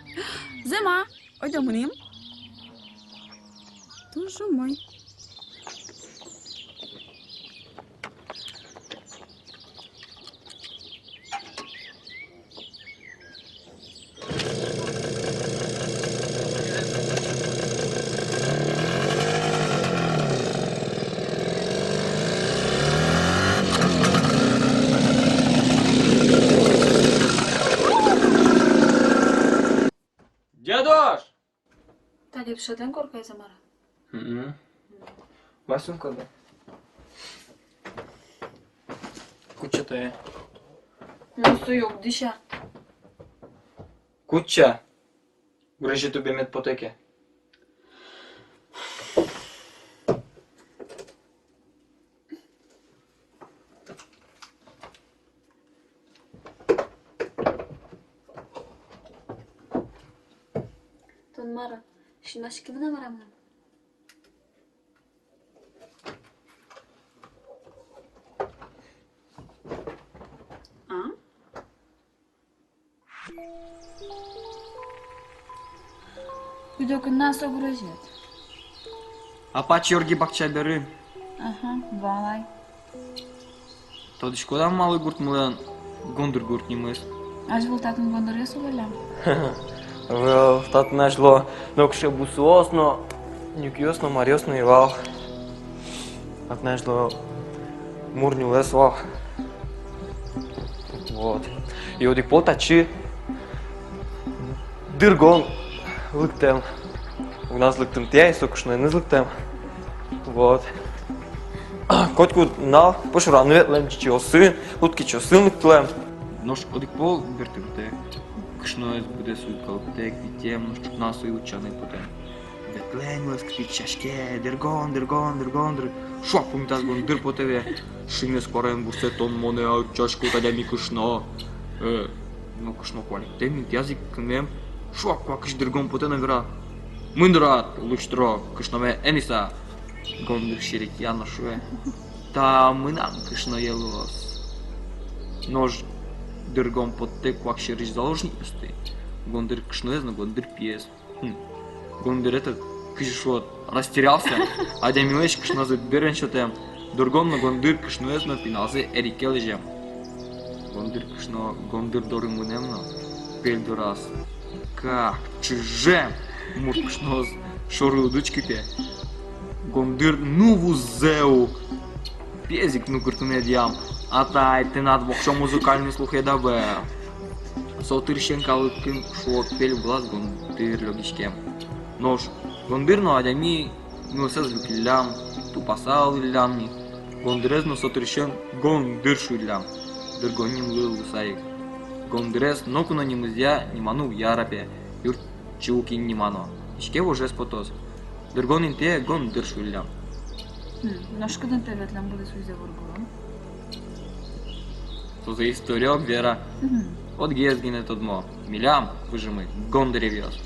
Зема, ойда муним. Тоже мой. Дядош! Та ліпше коркає замара. Васюнка, да. Куча те. Ну, суйок, диша. Куча. Грежи тобі медпотеки. Тон мара, шинашки мына марамна. А? Үйдө нас огрозет. Апа чорги бакча бери. Ага, валай. Тодышкодан малый гурт мылан гондыр гурт немес. Аж был татын гондыры сувалям. Вел, тат нашло, нокше бусуосно, нюкьосно, мариосно и вал. Тат нашло мурню лес вал. Вот. И одик потачи дыргон лыктем. У нас лыктем тя, сокушно не лыктем. Вот. Котку на пошуран ветлем чиосын, утки чиосын лыктем. Нож одик пол бертем те. Кшно буде суткал тек витем, нож нас и учаный потем. Ветлем лес кричит чашке, дыргон, дыргон, дыргон, дыр. Шок пунктас гон дыр по тебе. Шине скорен бурсетон моне а чашку тадеми кшно. Ну кшно квали. Тем язык кнем. Шок пакш дыргон по тебе гра. Мындрат луштро кшнове ениса. Гондыр ширик я нашуе. Та мынам кшно елос. Нож дыргон под те квакши рич заложникости. Гондыр кшноезно, гондыр пьес. Гондыр этот кшишот растерялся, а демилеш кшнозы беренчотем. Дургон на гондыр кшноезно пиналзе эрикележем. Гондыр кшно гондыр дорымунемно. Пельдурас. Как чужем. Мур кшноз шоры удучките. Гондыр нуву зеу. Пезик ну куртунедям. А тай ты над бокшо музыкальный слух едаве. Сотырщенка лыкын шот пель глаз гондыр логичке. Нож гондыр но адами носез люклям, тупасал лямни. Гондырез но сотырщен гондыр шулям. Дыргоним лыл усаик. Гондырез ноку на немызя ниману ярапе. Юр чилки нимано. Ишке вожес потос. Дыргонин те гондыр шулям. Ножкадан те ветлям буде суй за вургурон. То за история вера. От гезгине тодмо. Милям выжимы гондыревьёс.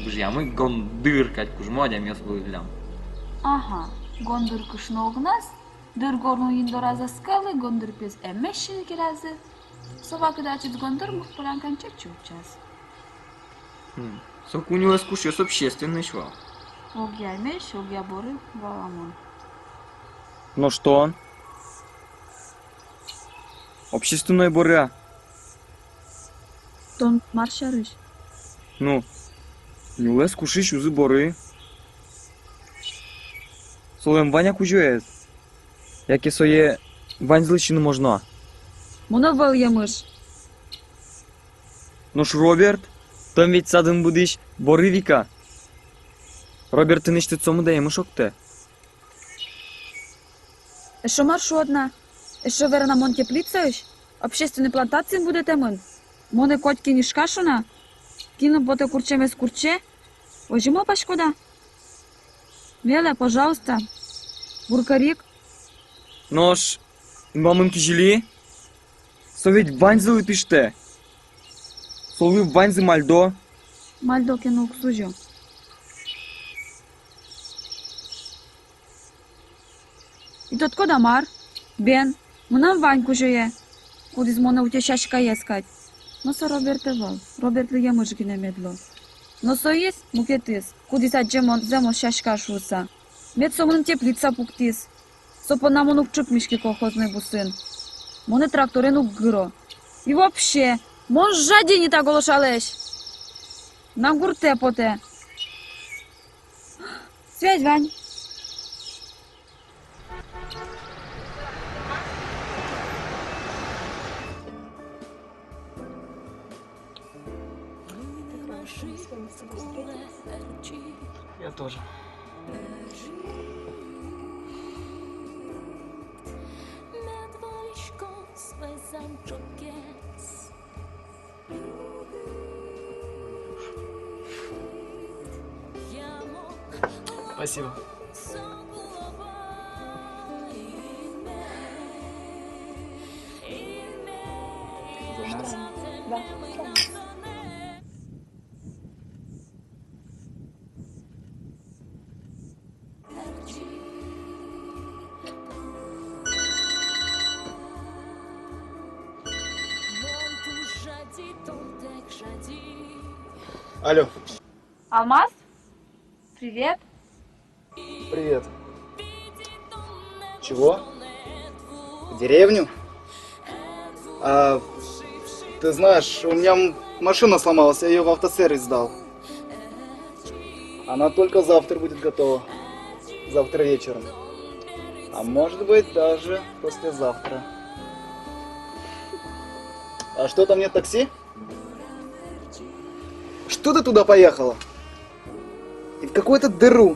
Выжьямы гондыр кать кужмо адямёс вылям. Ага, гондыр кышно огнас, дыргорну индора заскалы, гондыр пес эмешин киразе. Собака дачит гондыр мухпаран канчак чучас. Сокуню эскушёс общественный швал. Огья меш, огья боры, валамон. Ну что он? Общественной боря. Тон маршарыш. Ну, не лез кушиш узы боры. Солем Ваня кужуез. Яке сое Вань злыщину можно. Муна вал ямыш. Ну ж Роберт, там ведь садын будиш боры вика. Роберт ты нечто цому даем шокте. Эшо маршрутна. Эшо вера на мон теплицаеш? Общественной плантации будете мон? Моне котки не шкашуна? Кино боте курче мес курче. Ожима пашкода. Меле, пожалуйста. Буркарик. Нож, мамын кижили? Совет ванзы пиште. Солы ванзы мальдо. Мальдо кино ксужо. И тот кода мар? Бен. Мунам Ваньку жое. Кудис мона утешашка ескать. Но со Роберт вал. Роберт лиге мужики не медло. Но со есть мукетис. Кудис аджемон земо шашка шуса. Мед сомнын теплица пуктис. Сопона монук чук мишки колхозный бусин. Моне тракторен угро. И вообще, мон жади не так голошалеш. На гурте поте. Связь, Вань. Я тоже. Спасибо. Алло. Алмаз? Привет. Привет. Чего? В деревню? А, ты знаешь, у меня машина сломалась, я ее в автосервис сдал. Она только завтра будет готова. Завтра вечером. А может быть даже послезавтра. А что, там нет такси? Что ты туда поехала? И в какую-то дыру.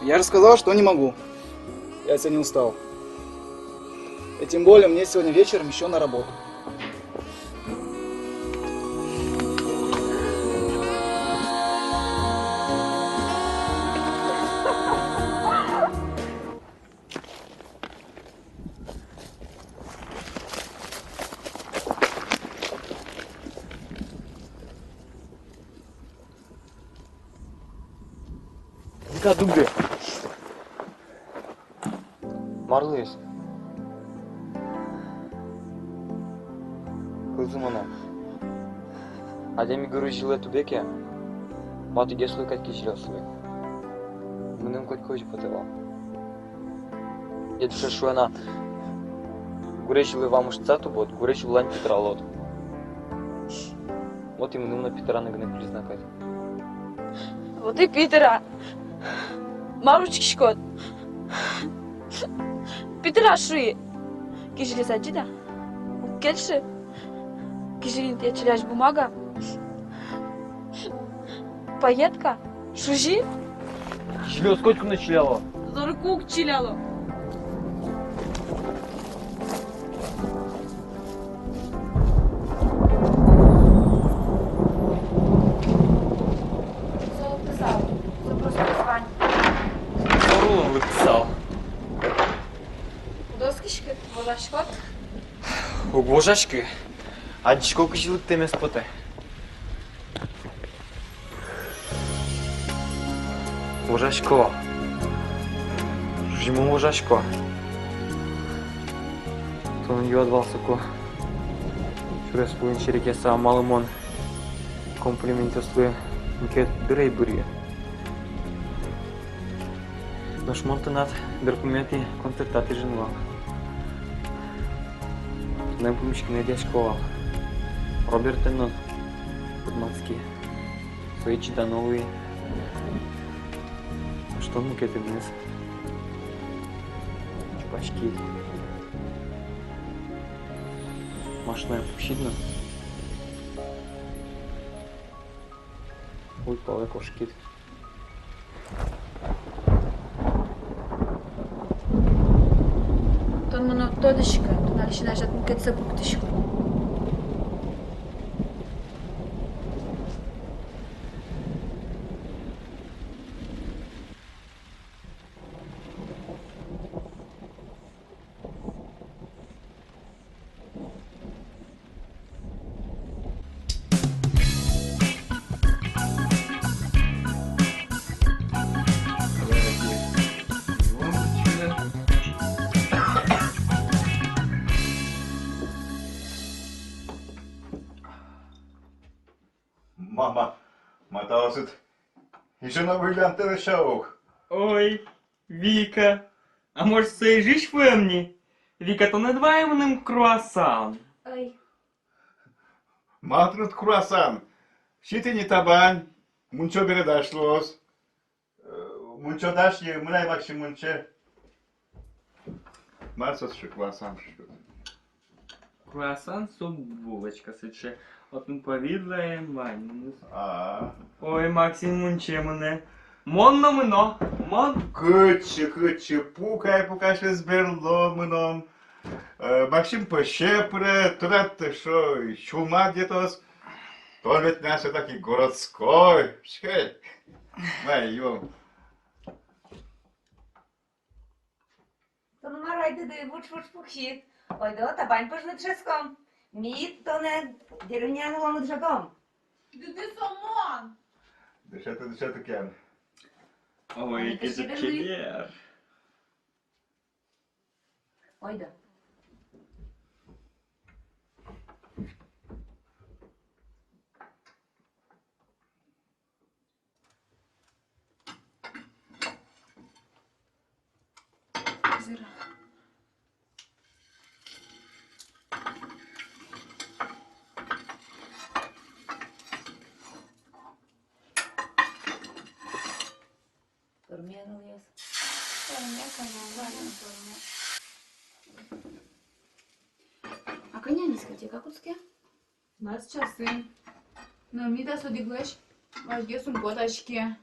Я же сказал, что не могу. Я сегодня устал. И тем более мне сегодня вечером еще на работу. Dikkat Marlıyız. Kızım ona. Ademi görücüyle tübeke. Matı geçli kaç geçiriyorsun. Benim kaç koyucu pateva. Я думаю, что она гуречила вам уж цату бот, гуречила лань Петра лот. Вот именно на Петра на гне признакать. Вот и Питера. Маручки шкот. Питера шуи. Кижили саджида. Кельши. Кижили те челяж бумага. Пайетка. Шужи. Кижили сколько началяло? Зоркук челяло. Орулом выписал. Доскишки, волашкот. У Божачки. А сколько жилых ты мест поте? Божачко. Жиму Божачко. То он ее отвался ко. Шурес пуин черекеса малымон. Комплименты слы. Микет дырей бурье. Наш монтанат дърпомети концертати женува. Нам помички не дя школа. Роберт Енот. Подмацки. Соичи Данови. Что му кете днес? Чупачки. Машина пшидна. Ой, пале кошкит. Тон моно тодышка, тон алишина жат мукет сапуктышка. Здравствуйте. Еще на вариант решал. Ой, Віка, а може це і жиш ви мені? Віка, то не давай мене круасан. Ой, Матрут круассан. Щиты не табань. Мунчо передашлось. Мунчо дашь, мунай макси мунче. Марсос ще круассан шьет. Круасан, суп, булочка сече. От ми повідлаєм, Вань. А. Ой, Максим, мунче мене. Монно мино, мон. Кычы, пукай ще зберло мыном. Максим пощепре, турат ты шо, чума где-то. Он ведь наш такой городской. Шкай. Майом. то ну марай деди, вуч пухщит. Ой, да, табань пожлит шеском. Мид, то не деревняного мудржаком. Диди Сомон. Дышати кен. Ой, який це це чебер. чебер. Ой, да. Зира. Турменул ес. А коня дискотека куцке? У нас часы. Но мида содиглеш. Важге сумботочки.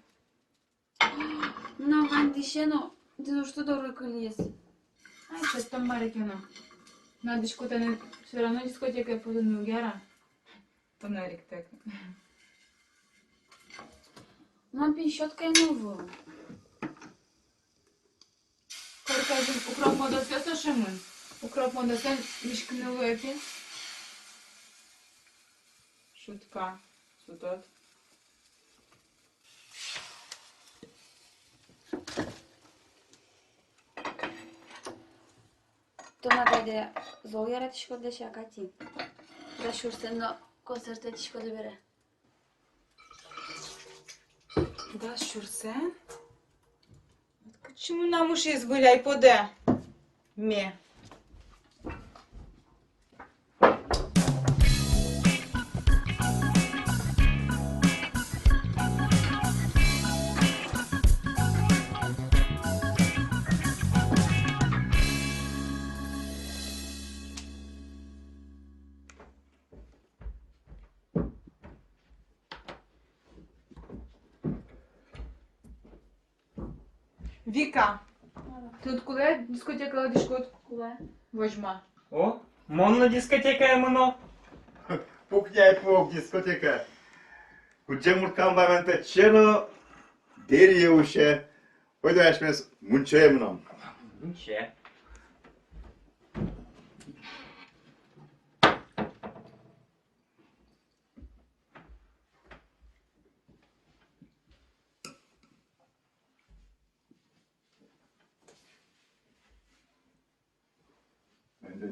Ну, Вань, дишено, ти ну что дорого лез? Ай, сейчас там барекено. Надо шкота все равно дискотека подумал гера. Тонарик так. Нам пищотка и новую. Корка один укроп модоске слушаем. Укроп модоске мишкнул эпи. Шутка. Сутот. То надо зол яратышко да шакати. Да шурсен, но концерт этишко да бере. Да, шурсен? Чому нам уж изгуляй поде? Ме. Віка, тут коли дискотека дискот? Куле. Возьма. О, монно дискотека є мино. Пукняй пук, дискотека. Куче муркам бавента чено. Дерье уще. Ой, давай шмес мунчемном. Ніче.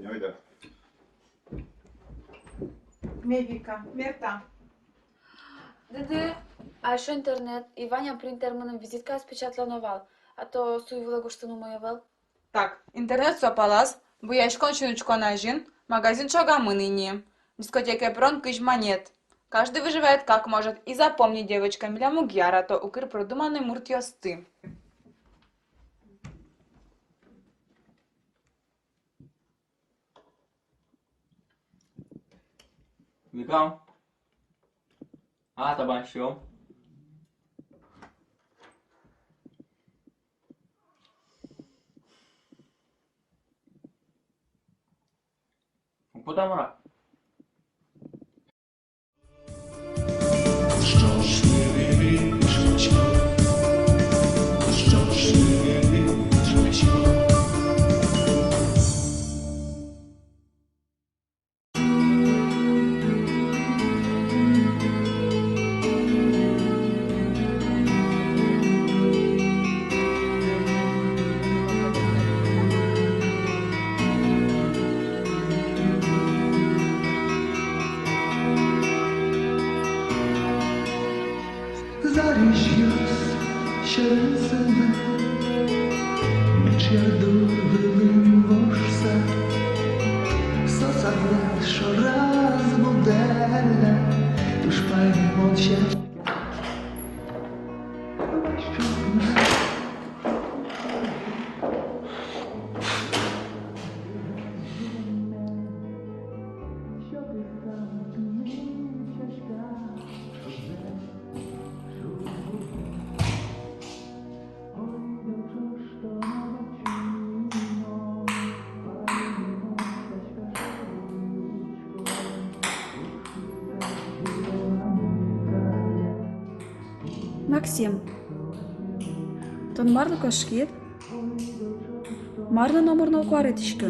Не ойда. Ме, Віка, мерта. Деде, а що інтернет? І Ваня принтер мене візитка спечатланував. А то суйвила гуштину моєвел. Так, интернет сопалас, бо я шкончиночку нажин, магазин шагамы ныне. Дискотека прон кыш монет. Каждый выживает как может. И запомни, девочка, миля мугьяра, то укр продуманный мурт ёсты. Вікам. А, табан що? Потамара. Максим, тон марлы кошкет? Марлы номерно укваритишка.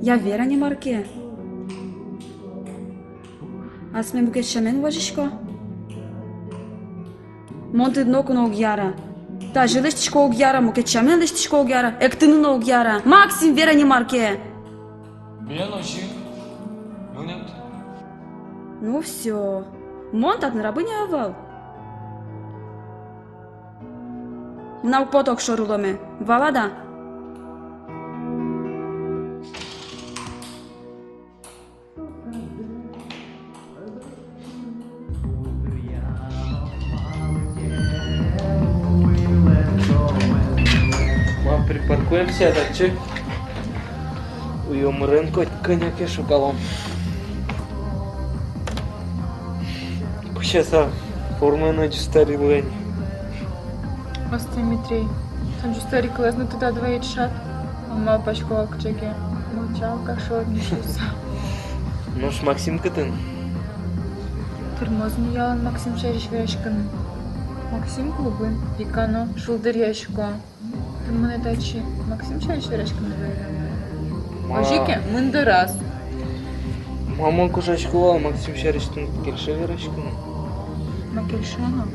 Я Вера не марке. А сме букет шамен важишко? Монты дноку на угяра. Та жилиштишко угяра, мукет шамен лиштишко угяра. Эктыны на угяра. Максим, Вера не марке. Ну все. Монтат на рабыня авал. Мынау поток шоруломе. Валада. Мам, припаркуемся, так че? Уйом рынку коньяк и шоколом. Сейчас форма ночь старый лень. Остай, Митрей. Танчу старик лезно туда двоит шат. Он мал пачковал к чеке. Молчал, как шо отнесется. Ну ж, Максимка ты. Тормозный ялан Максим шериш верешкан. Максим клубы. Викано, шулдыр яшко. Ты мне тачи. Максим шериш верешкан двоит. Ожике, мында раз. Мама кушачкова, Максим шериштин келше верешкан. Макельшана.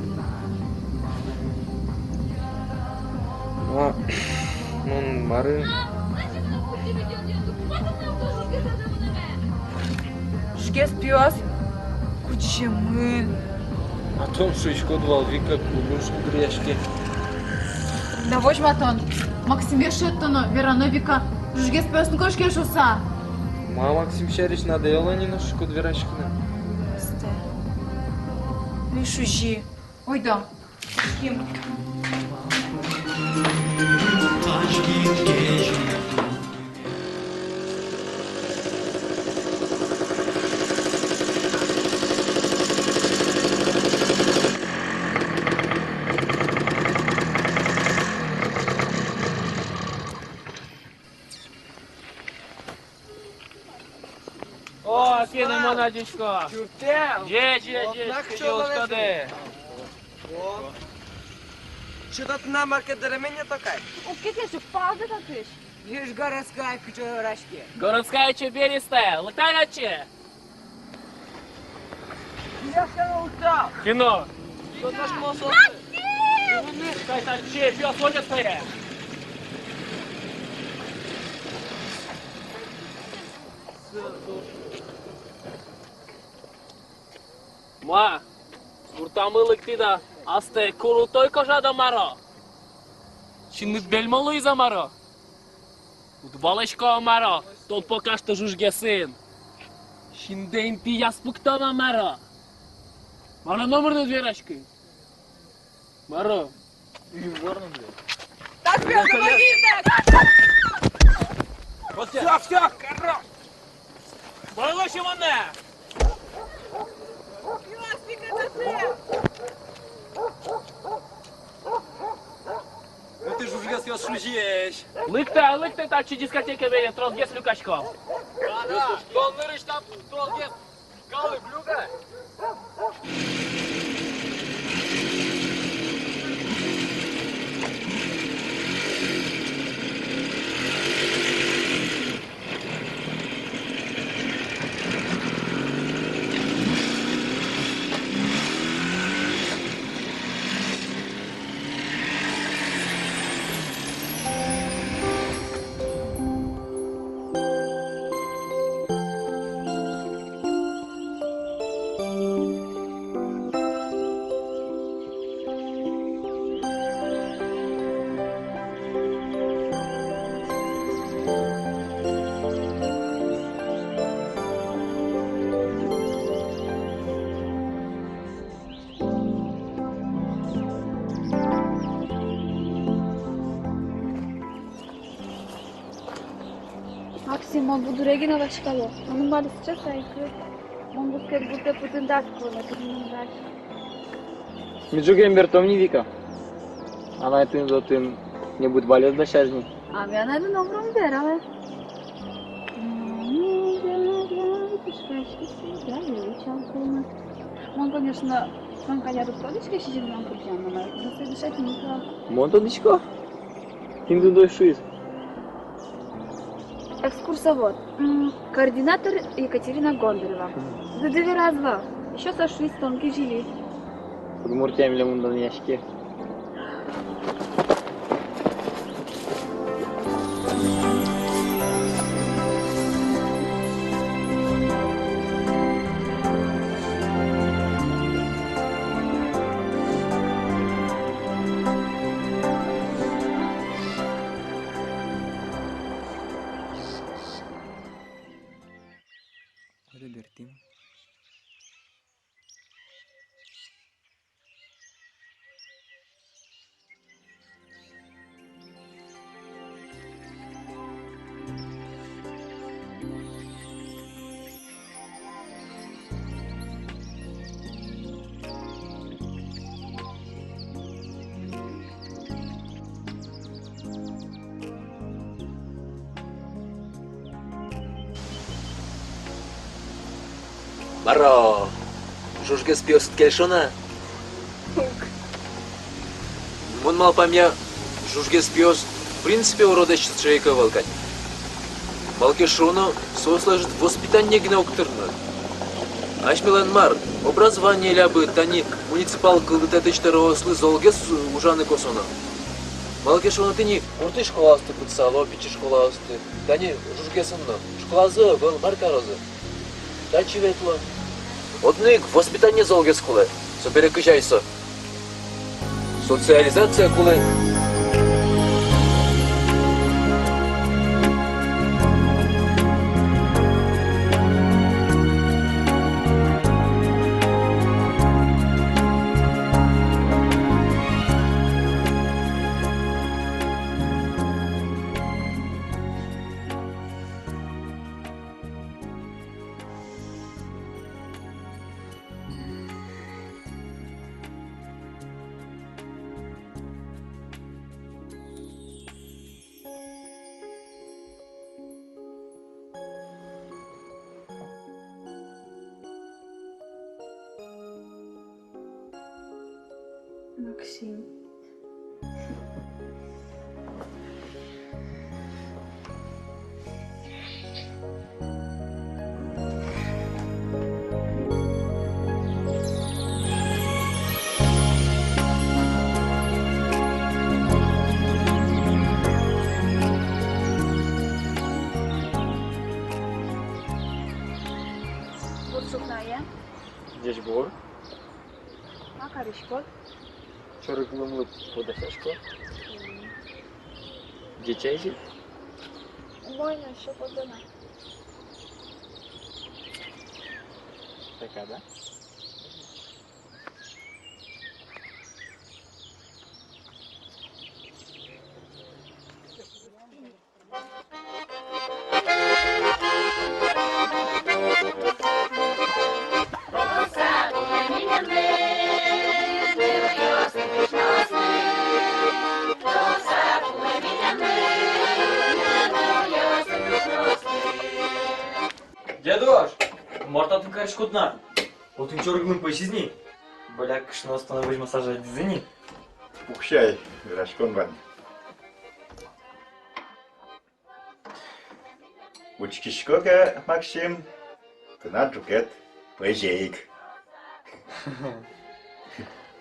Мон бары. Шкес пьёс. Кучемын. А том шучко двал вика клубын шулдыряшки. Да вось матон. Максим вершеттоно, верано вика. Жгес пьёсын кошке шуса. Ма Максим шериш надоело не на шуко дверашкина. Сте. Вишужи. Ой да. Ким? О, кино монадичко. Же, ускаде. Что-то ты на марке даремения такая? Укетнеши, пазы такыш. Лишь городская кучерашки. Городская чеберистая, лытаначе. Я все устал. Кино. Что наш мосол? Кайсаче, пёс водит стоя. Ма, уртамылык тида, асте курутой кожада маро. Şimdi belmalı zamaro. Utbalışko maro, tol poka что жужгесин. Şimdi inti яспуктана маро. Мара номер на дверочкой. Маро. Так, Пёс, помогите! Все, хорош. Байлыши мене. Пёс, прекрати! Ну ты же уже сказал, что здесь. Лыктай, так чи дискотека верен, тролгес люкачком. Да, донорыш там, тролгес. Голы, блюга. Максим, он буду Регина Вашкало. Он мали сейчас айкы. Он будет будто путындас кулы, Миджуген бертомни вика. Она это зотын не будет болеть до шазни. А я найду новую берала. Он, конечно, он, конечно, рукавичка сидит на кухне, но это дышать никак. Монтоничко? Хинду дойшуис. Экскурсовод. Координатор Екатерина Гондарева. За 2 раза. Еще сошлись тонкие жили. Удмуртия миллион ящики. Робертин. Маро, жужга спёс келшона? Мон мал памя жужга спёс, в принципе, уродащ человека волкать. Малкешону сослажит воспитание гнауктырны. Ашмилан мар, образование лябы тани муниципал кылдытатычтары ослы золгес ужаны косона. Малкешону тыни урты школасты пытсало, пичи школасты. Тани жужгесынны, школазы был маркарозы. Дачи ветло. Одник воспитание золгес кулы, соперекыжайсы. Социализация кулы. Максим. Бурсукная. Здесь бор. Макаришко. Чорыклымлы подасашко. Дечайзи. Война еще подана. Такая, да? Дедуш, мортатын карышкотна. Отын чорыгнын пойсизни. Боляк кышны остановить массажа дизини. Пухщай, Рашкон ван. Учкишкока, Максим, кына жукет, пойжейк.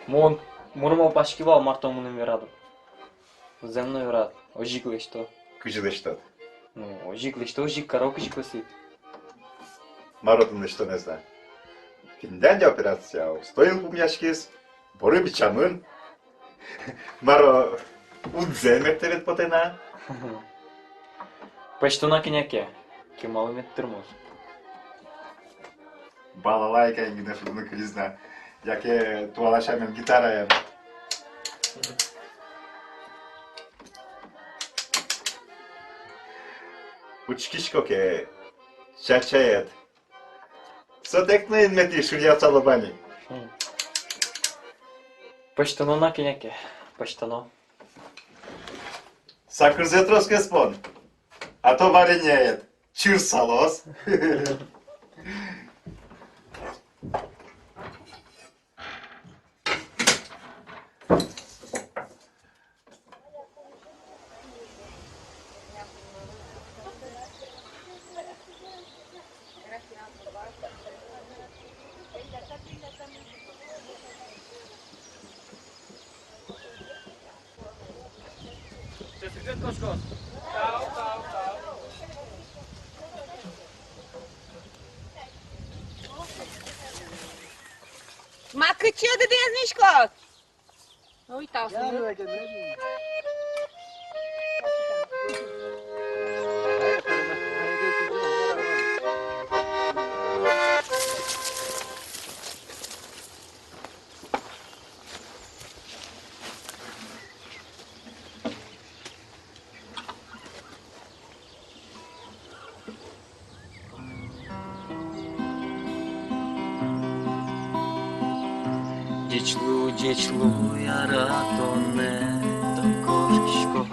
Мон мурмал пашкивал мартомуным вераду. За мной верад. Ожиклы что? Кыжылы что? Ну, ожиклы что? Ожик коровка жиклыси. Маротын что не знаю. Финляндия операция. Стоил умяшкис, боры бичамын. Маро удземет потена. Почти на коняке. Кемалымет термоз. Балалайка ингine фудunu krizna. Яке туалашамен гитара. Учкишкоке. Чачает. Сотекны мети шурья салабани. Почтано на кеняке. Почтано. Сакрзетрос кеспон. А то вареняет. Чур салос. Ma cât ce de deznișcot? Uita, o să Дічлу, я ратоне до кошечко,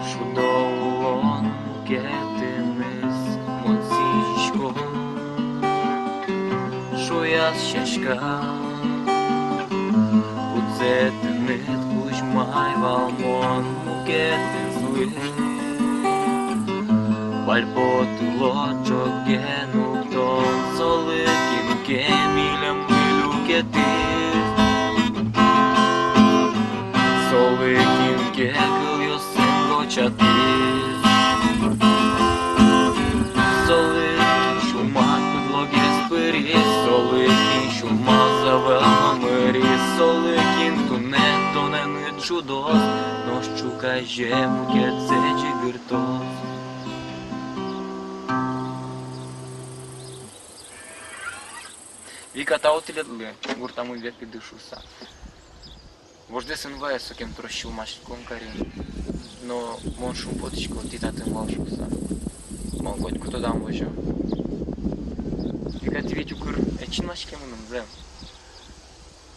шудоволон кетинис монсічко, шуя щечка, уцетинит кучмай валмон кетин зли, вальпотуло чогену тон соликін кемілям Соликін кекл йосенго чатис Соликін шумат підлоги спиріс Соликін шумат завелма миріс Соликін тунет чудос Но щукай жему кецечі гиртос Вика таутиледлы, гуртамы век и дышуса. Вожде сын ваясу, кем трощил маш конкарин. Но мон шум поточку, титатын волшуса. Мон хоть кто дам вожу. Вика ти ведь укр, эчин маш кемыным зем.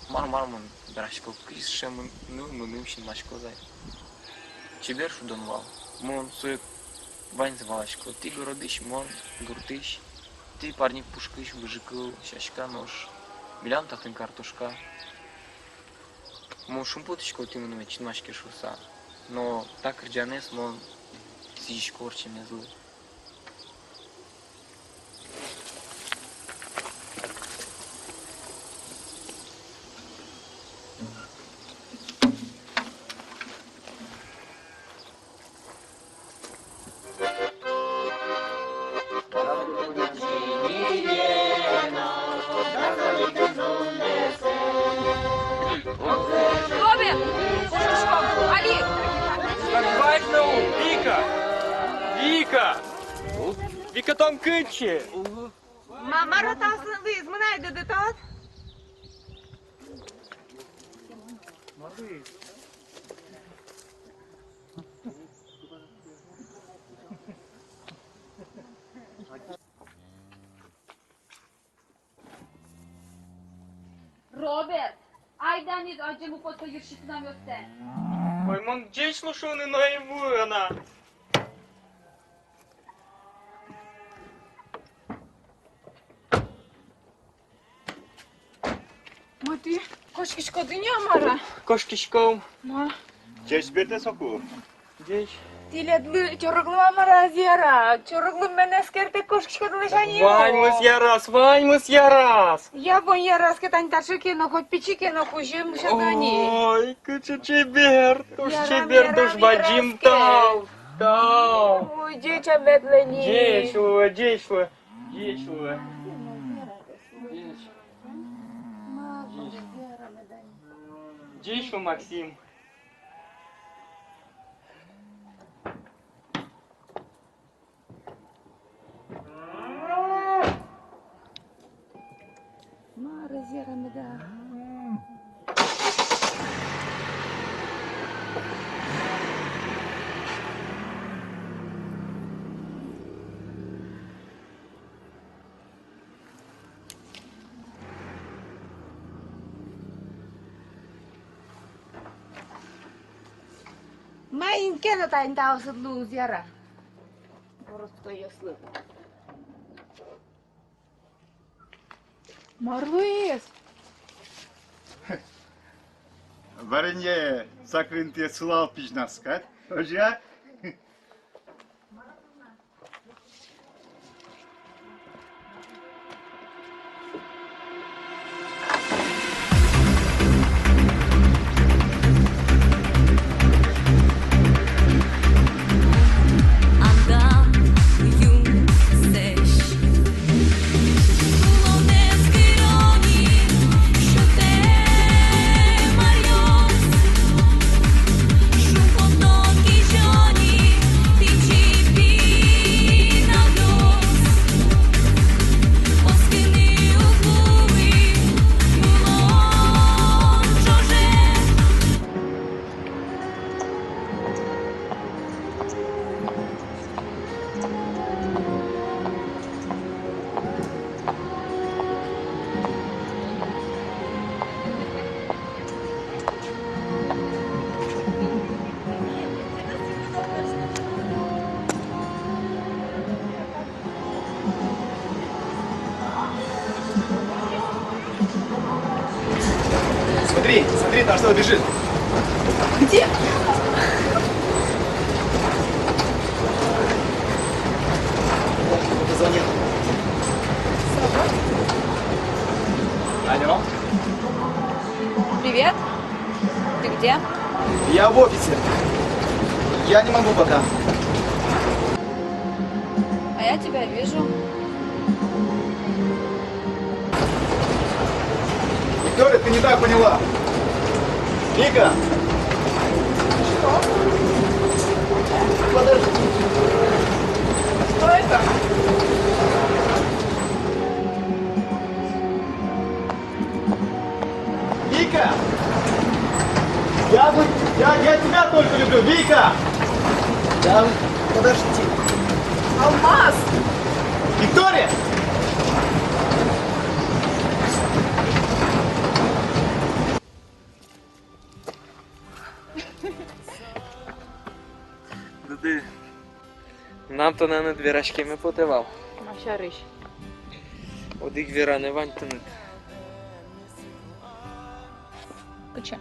Мар-мар мон, драшко, кис шемын, ну мыным шин маш козай. Чебер шудон вал, мон сует вань звалашко, ти городыш, мон гуртыш. Ты парник пушкыш, выжикал, щачка, нож. Милян татын картошка. Мон шумпуточка ты мной чинмашки шуса. Но так рджанес мон сидишь корчи мне злый. Vika tam cântce! Mama arăta să vezi, mâna de tot? Robert, ai Dani, acemu pot să ieși și să n-am eu stea. Ой, мон день слушаны наяву, она. Mati, koşkişko dünya mara. Кошкичком. Ma. Чешберде соку. Здесь. Diledli çorukluğa mara ziyara. Çoruklum ben eskerte koşkişko dılışan yok. Ваньмус ярас! Я вон я раз кетань ташики, но хоть пичики, но хужим шатани. Ой, куча чебер! Туш Ярам, чебер, ярам, туш баджим яраске. тал! Тал! Ой, дича медлени. Дешло. Дешло, Максим. Mare zera mea, da. Main kena tain tahu sedlu ziarah. Просто если. Марлуис! Варенье закрытие сулал пижнаскать. Ожа? Смотри, смотри, там что-то бежит. Где? Кто-то звонит. Алло, Привет. Ты где? я в офисе. Я не могу пока. А я тебя вижу. Виктория, ты не так поняла. Вика! Что? Подожди. Что это? Вика! Я тебя только люблю, Вика! Подожди. Алмаз! Виктория! Дуди, нам то не двірашки ми потивав. Маша рыщ. Одик віра не вантинет. Куча.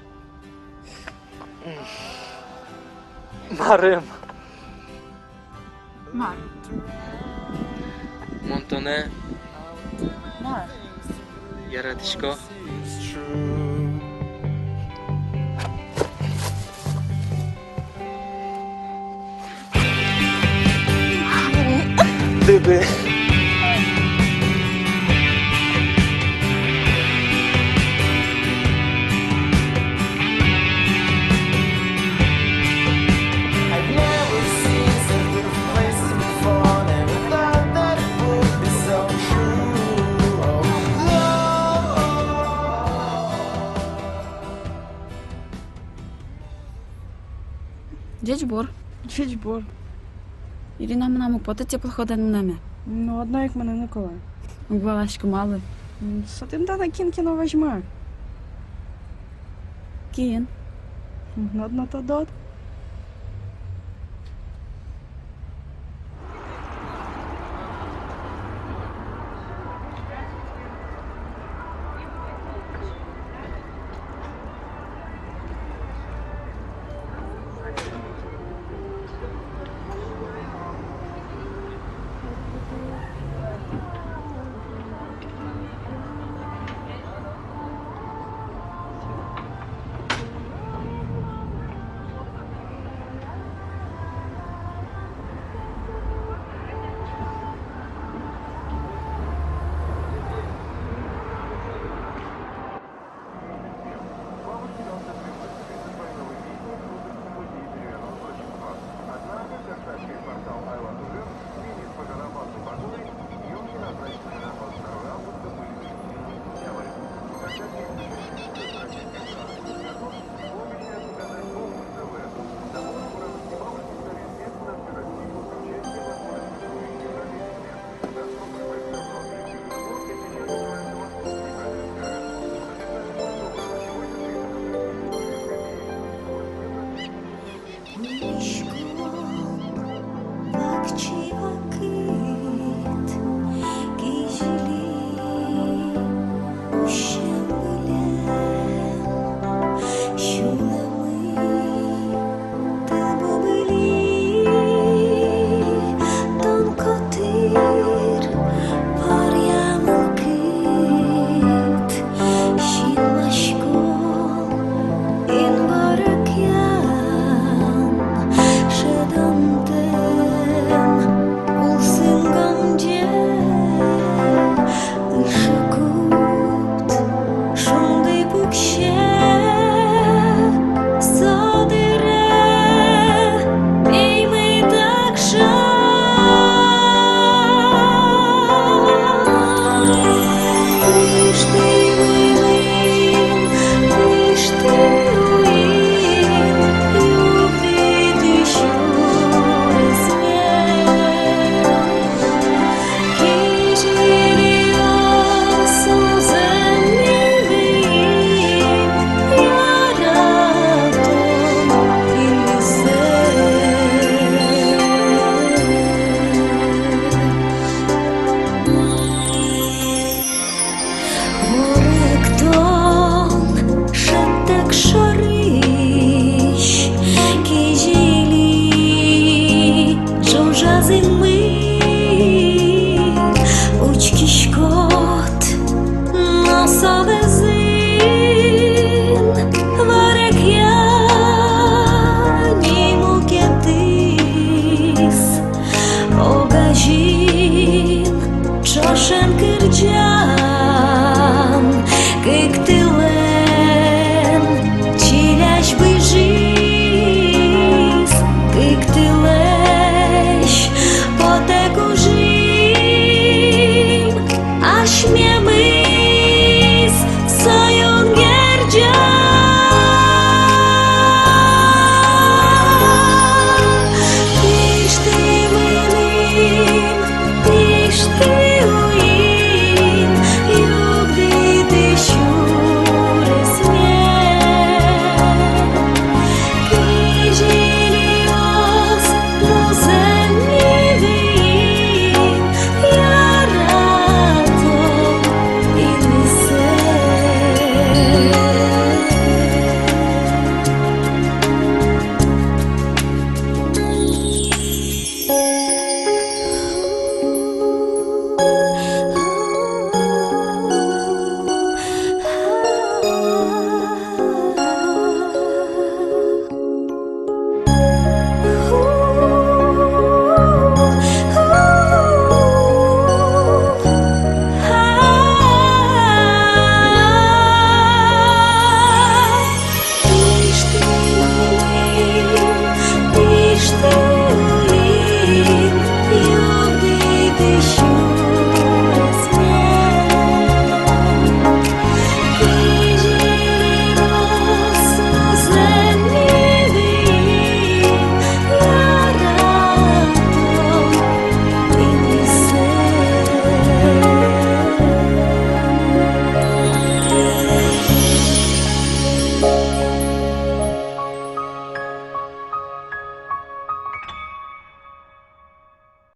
Марим. Мар. Монтоне, Мар. Яратишко. Диби. Дядь Бор. Дядь Бор. Ірина мене поти теплоходен мене. Ну, одна як мене ніколи. Балашку мали. Що ти на кінкіно візьме? Кін. Одна то дот. Шариш, кижі